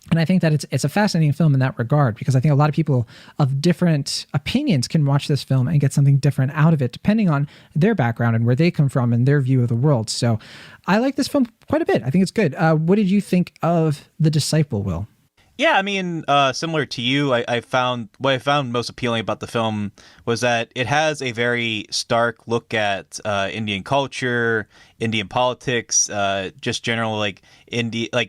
And I think that it's a fascinating film in that regard, because I think a lot of people of different opinions can watch this film and get something different out of it, depending on their background and where they come from and their view of the world. So I like this film quite a bit. I think it's good. What did you think of The Disciple, Will? Yeah, I mean, similar to you, I found what I found most appealing about the film was that it has a very stark look at Indian culture, Indian politics, just general like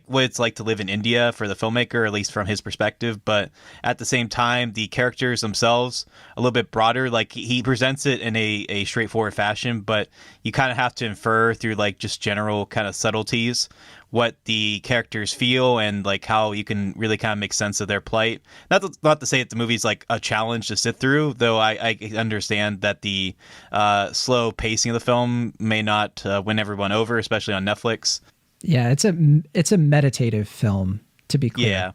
what it's like to live in India for the filmmaker, at least from his perspective. But at the same time, the characters themselves a little bit broader. Like, he presents it in a straightforward fashion, but you kind of have to infer through like just general kind of subtleties what the characters feel, and like how you can really kind of make sense of their plight. Not to say that the movie's like a challenge to sit through, though I understand that the slow pacing of the film may not win everyone over, especially on Netflix. Yeah, it's a meditative film, to be clear. Yeah,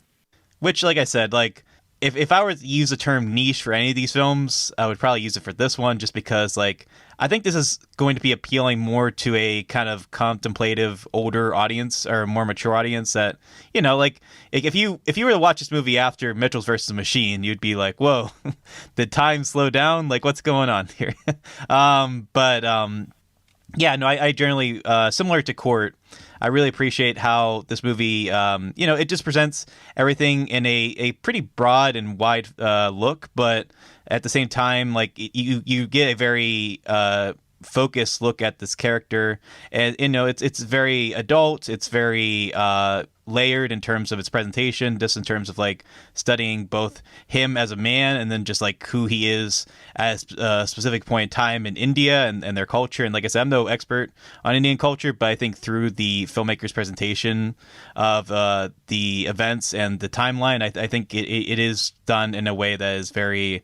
which, like I said, like if I were to use the term niche for any of these films, I would probably use it for this one, just because like I think this is going to be appealing more to a kind of contemplative older audience, or a more mature audience, that, you know, like if you were to watch this movie after Mitchell's versus the Machine, you'd be like, whoa, did time slow down? Like, what's going on here? Yeah, no, I generally, similar to Court, I really appreciate how this movie, it just presents everything in a pretty broad and wide look, but at the same time, like, you get a very focused look at this character, and it's very adult, it's very layered in terms of its presentation, just in terms of like studying both him as a man and then just like who he is at a specific point in time in India and their culture. And like I said, I'm no expert on Indian culture, but I think through the filmmaker's presentation of the events and the timeline, I think it is done in a way that is very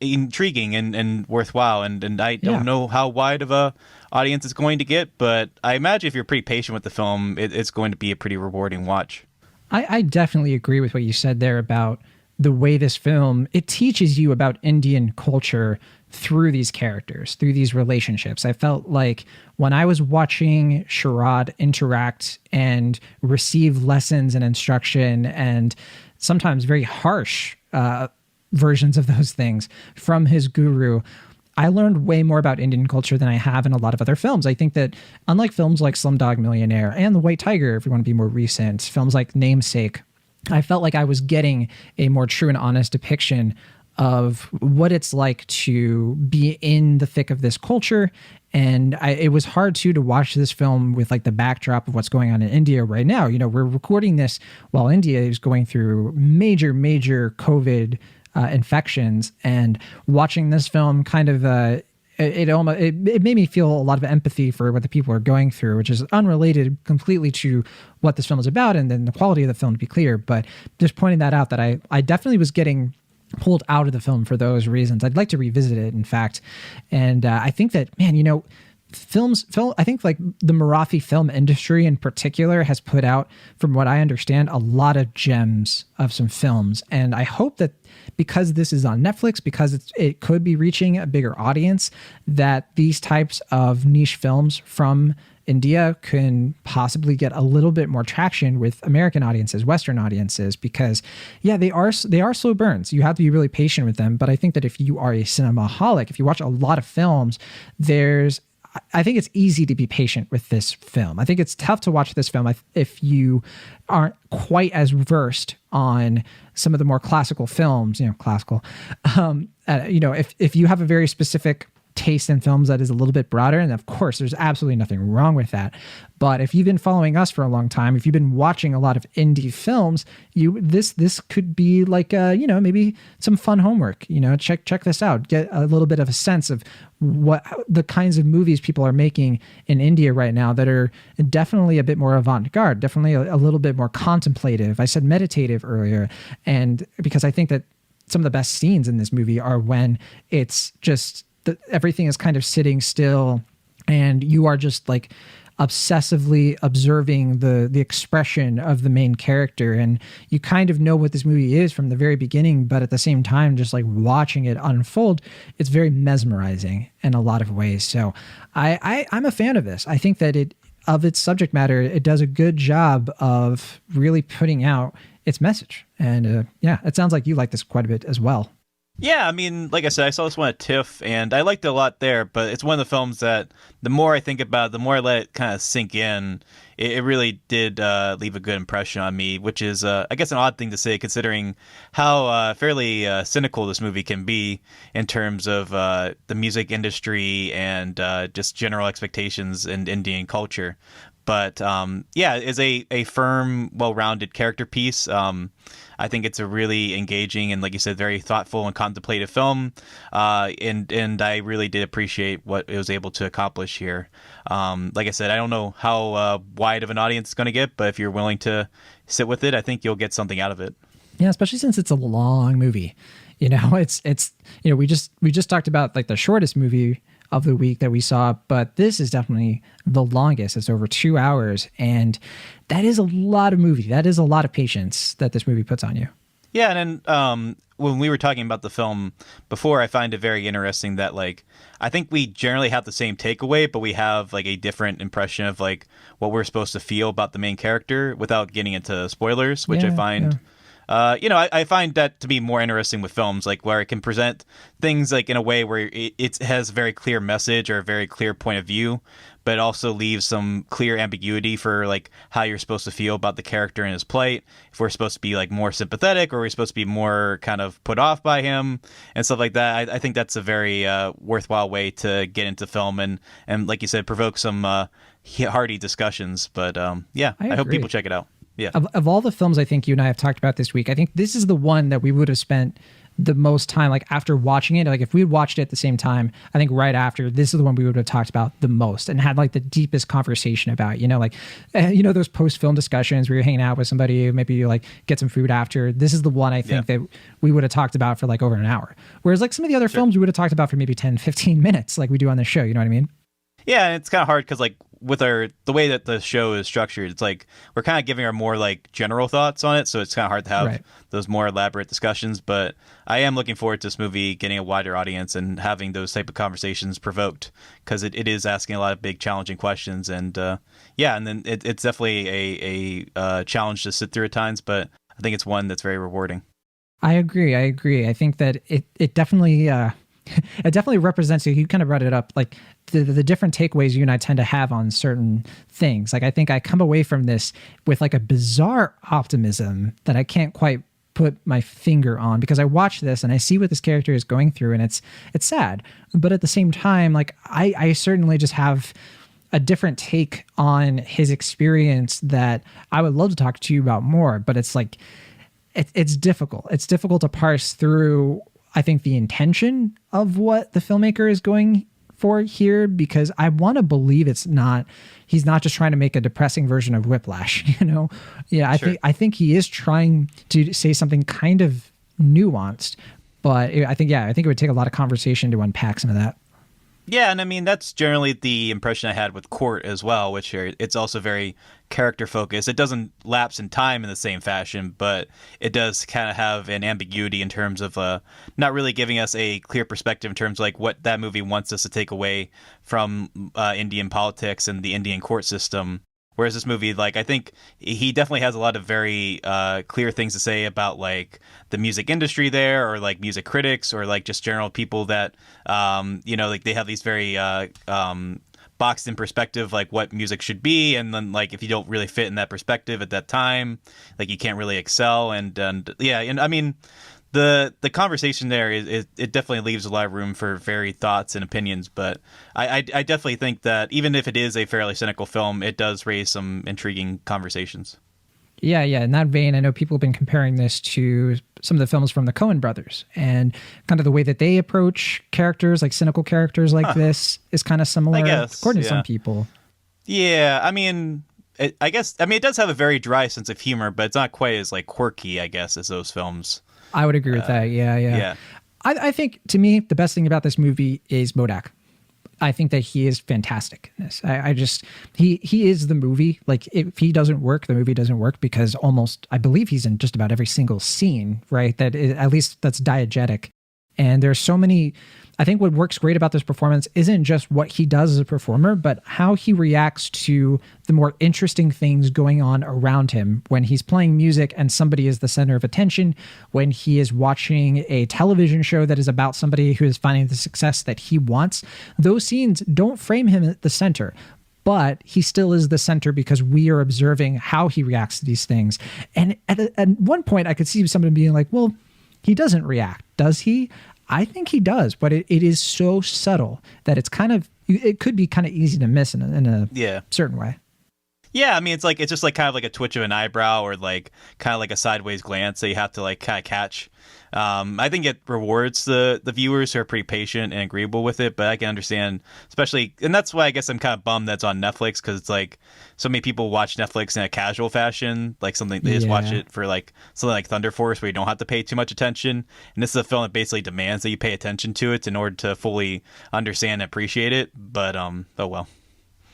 intriguing and worthwhile. And I don't know how wide of a audience is going to get, but I imagine if you're pretty patient with the film, it's going to be a pretty rewarding watch. I definitely agree with what you said there about the way this film, it teaches you about Indian culture through these characters, through these relationships. I felt like when I was watching Sharad interact and receive lessons and instruction, and sometimes very harsh versions of those things from his guru, I learned way more about Indian culture than I have in a lot of other films. I think that unlike films like Slumdog Millionaire and The White Tiger, if you want to be more recent, films like Namesake, I felt like I was getting a more true and honest depiction of what it's like to be in the thick of this culture. And it was hard too to watch this film with like the backdrop of what's going on in India right now. You know, we're recording this while India is going through major COVID infections, and watching this film kind of it made me feel a lot of empathy for what the people are going through, which is unrelated completely to what this film is about and then the quality of the film, to be clear. But just pointing that out, that I definitely was getting pulled out of the film for those reasons. I'd like to revisit it, in fact. And I think that, man, you know, I think like the Marathi film industry in particular has put out, from what I understand, a lot of gems of some films. And I hope that because this is on Netflix, because it could be reaching a bigger audience, that these types of niche films from India can possibly get a little bit more traction with American audiences, Western audiences, because yeah, they are slow burns. You have to be really patient with them. But I think that if you are a cinemaholic, if you watch a lot of films, I think it's easy to be patient with this film. I think it's tough to watch this film if you aren't quite as versed on some of the more classical films, you know, if you have a very specific taste in films that is a little bit broader, and of course there's absolutely nothing wrong with that, but if you've been following us for a long time, if you've been watching a lot of indie films, this could be like you know, maybe some fun homework. You know, check this out, get a little bit of a sense of what the kinds of movies people are making in India right now that are definitely a bit more avant-garde, definitely a little bit more contemplative. I said meditative earlier, and because I think that some of the best scenes in this movie are when it's just everything is kind of sitting still and you are just like obsessively observing the expression of the main character, and you kind of know what this movie is from the very beginning, but at the same time just like watching it unfold, it's very mesmerizing in a lot of ways. So I'm a fan of this. I think that of its subject matter, it does a good job of really putting out its message. And yeah, it sounds like you like this quite a bit as well. Yeah, I mean, like I said, I saw this one at TIFF, and I liked it a lot there, but it's one of the films that the more I think about it, the more I let it kind of sink in, it really did leave a good impression on me, which is, I guess, an odd thing to say, considering how fairly cynical this movie can be in terms of the music industry and just general expectations in Indian culture. But yeah, it's a firm, well-rounded character piece. I think it's a really engaging and, like you said, very thoughtful and contemplative film. And I really did appreciate what it was able to accomplish here. Like I said, I don't know how wide of an audience it's going to get, but if you're willing to sit with it, I think you'll get something out of it. Yeah, especially since it's a long movie. You know, it's you know, we just talked about like the shortest movie of the week that we saw, but this is definitely the longest. It's over 2 hours, and that is a lot of movie. That is a lot of patience that this movie puts on you. Yeah, and then when we were talking about the film before, I find it very interesting that, like, I think we generally have the same takeaway, but we have like a different impression of like what we're supposed to feel about the main character without getting into spoilers, which I find. Yeah. You know, I find that to be more interesting with films, like where it can present things like in a way where it has a very clear message or a very clear point of view, but it also leaves some clear ambiguity for like how you're supposed to feel about the character and his plight. If we're supposed to be like more sympathetic, or we're supposed to be more kind of put off by him and stuff like that. I think that's a very worthwhile way to get into film and like you said, provoke some hearty discussions. But yeah, I hope people check it out. Yeah. Of all the films I think you and I have talked about this week, I think this is the one that we would have spent the most time, like after watching it. Like if we had watched it at the same time, I think right after, this is the one we would have talked about the most and had like the deepest conversation about, you know, like, you know, those post-film discussions where you're hanging out with somebody, maybe you like get some food after. This is the one I think that we would have talked about for like over an hour. Whereas like some of the other films we would have talked about for maybe 10, 15 minutes, like we do on this show. You know what I mean? Yeah, and it's kind of hard because like with the way that the show is structured, it's like we're kind of giving our more like general thoughts on it, so it's kind of hard to have those more elaborate discussions. But I am looking forward to this movie getting a wider audience and having those type of conversations provoked, because it is asking a lot of big challenging questions. And yeah, and then it's definitely a challenge to sit through at times, but I think it's one that's very rewarding. I agree. I think that it definitely it definitely represents, you kind of brought it up, like the different takeaways you and I tend to have on certain things. Like I think I come away from this with like a bizarre optimism that I can't quite put my finger on, because I watch this and I see what this character is going through, and it's sad. But at the same time, like I certainly just have a different take on his experience that I would love to talk to you about more. But it's like it's difficult. It's difficult to parse through, I think, the intention of what the filmmaker is going for here, because I want to believe he's not just trying to make a depressing version of Whiplash, you know? Yeah, I think he is trying to say something kind of nuanced, but I think it would take a lot of conversation to unpack some of that. Yeah, and I mean, that's generally the impression I had with Court as well, which it's also very character focused. It doesn't lapse in time in the same fashion, but it does kind of have an ambiguity in terms of not really giving us a clear perspective in terms of like what that movie wants us to take away from Indian politics and the Indian court system. Whereas this movie, like, I think he definitely has a lot of very clear things to say about, like, the music industry there, or, like, music critics, or, like, just general people that, like, they have these very boxed in perspective, like, what music should be. And then, like, if you don't really fit in that perspective at that time, like, you can't really excel. And I mean, the conversation there it definitely leaves a lot of room for varied thoughts and opinions, but I definitely think that even if it is a fairly cynical film, it does raise some intriguing conversations. Yeah. In that vein, I know people have been comparing this to some of the films from the Coen brothers, and kind of the way that they approach characters, like cynical characters like this, is kind of similar, according to some people. Yeah, I mean, it does have a very dry sense of humor, but it's not quite as, like, quirky, I guess, as those films. I would agree with that. Yeah. I think, to me, the best thing about this movie is Modak. I think that he is fantastic in this. He is the movie. Like, if he doesn't work, the movie doesn't work, because I believe he's in just about every single scene, right? At least that's diegetic. And there's so many. I think what works great about this performance isn't just what he does as a performer, but how he reacts to the more interesting things going on around him when he's playing music and somebody is the center of attention, when he is watching a television show that is about somebody who is finding the success that he wants. Those scenes don't frame him at the center, but he still is the center because we are observing how he reacts to these things. And at one point I could see somebody being like, well, he doesn't react, does he? I think he does, but it is so subtle that it could be kind of easy to miss in a certain way. Yeah, I mean, it's just like kind of like a twitch of an eyebrow, or like kind of like a sideways glance that you have to like kind of catch. I think it rewards the viewers who are pretty patient and agreeable with it, but I can understand, especially, and that's why I guess I'm kind of bummed that's on Netflix, because it's like so many people watch Netflix in a casual fashion, like something they just watch it for, like something like Thunder Force, where you don't have to pay too much attention. And this is a film that basically demands that you pay attention to it in order to fully understand and appreciate it. But oh well.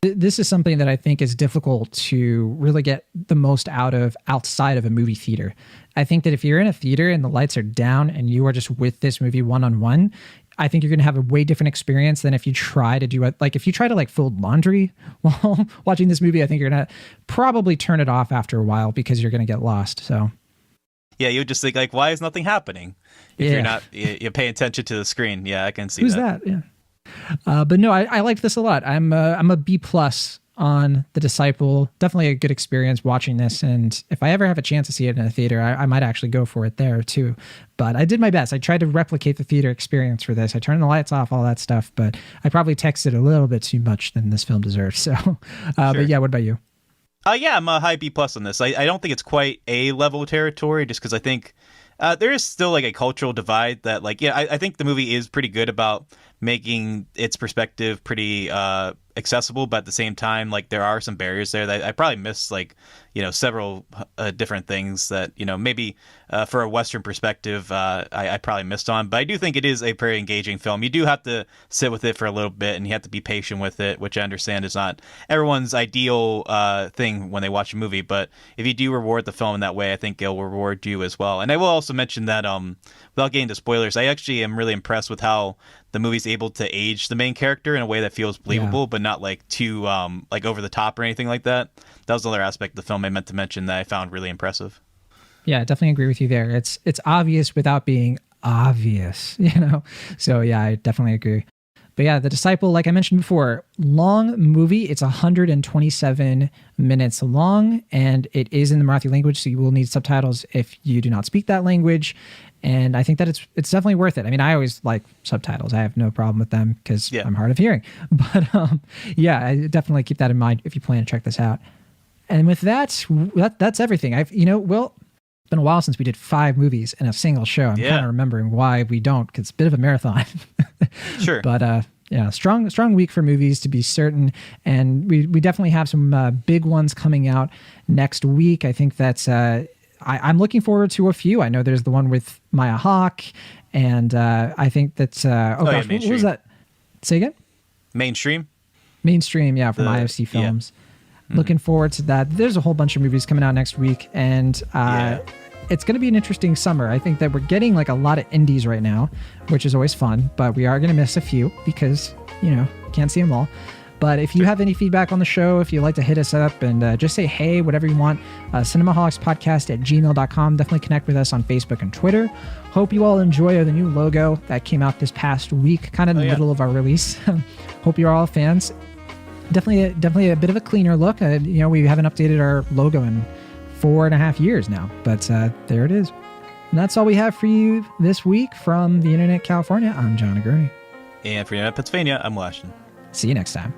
This is something that I think is difficult to really get the most out of outside of a movie theater. I think that if you're in a theater and the lights are down and you are just with this movie one-on-one, I think you're going to have a way different experience than if you try to do it. Like, if you try to like fold laundry while watching this movie, I think you're going to probably turn it off after a while because you're going to get lost. So yeah, you would just think like, why is nothing happening? If you're not, you pay attention to the screen. Yeah, I can see Who's that? Yeah. But no, I liked this a lot. I'm a B+ on The Disciple. Definitely a good experience watching this. And if I ever have a chance to see it in a theater, I might actually go for it there too. But I did my best. I tried to replicate the theater experience for this. I turned the lights off, all that stuff. But I probably texted a little bit too much than this film deserves. So, Sure. But yeah, what about you? Yeah, I'm a high B+ on this. I don't think it's quite A level territory, just because I think there is still like a cultural divide that, like, I think the movie is pretty good about making its perspective pretty accessible, but at the same time, like, there are some barriers there that I probably missed, like, several different things that, maybe for a Western perspective, I probably missed on. But I do think it is a very engaging film. You do have to sit with it for a little bit, and you have to be patient with it, which I understand is not everyone's ideal thing when they watch a movie. But if you do reward the film in that way, I think it'll reward you as well. And I will also mention that, without getting into spoilers, I actually am really impressed with how the movie's able to age the main character in a way that feels believable, but not like too like over the top or anything like that. That was another aspect of the film I meant to mention that I found really impressive. Yeah, I definitely agree with you there. It's obvious without being obvious, So yeah, I definitely agree. But yeah, The Disciple, like I mentioned before, long movie. It's 127 minutes long, and it is in the Marathi language, so you will need subtitles if you do not speak that language. And I think that it's definitely worth it. I mean, I always like subtitles. I have no problem with them because I'm hard of hearing. But yeah, I definitely keep that in mind if you plan to check this out. And with that's everything. Will, it's been a while since we did 5 movies in a single show. I'm kind of remembering why we don't, because it's a bit of a marathon. Sure. But strong week for movies, to be certain. And we definitely have some big ones coming out next week. I think that's I'm looking forward to a few. I know there's the one with Maya Hawke, and I think that's what was that? Say again? Mainstream, yeah, from IFC Films. Yeah. Looking forward to that. There's a whole bunch of movies coming out next week, and it's going to be an interesting summer. I think that we're getting like a lot of indies right now, which is always fun, but we are going to miss a few because, can't see them all. But if you have any feedback on the show, if you'd like to hit us up and just say, hey, whatever you want, cinemaholics@gmail.com. Definitely connect with us on Facebook and Twitter. Hope you all enjoy the new logo that came out this past week, kind of in the middle of our release. Hope you're all fans. Definitely a bit of a cleaner look. We haven't updated our logo in 4.5 years now, but there it is. And that's all we have for you this week from the Internet California. I'm John Agroni. And for Internet Pennsylvania, I'm Washington. See you next time.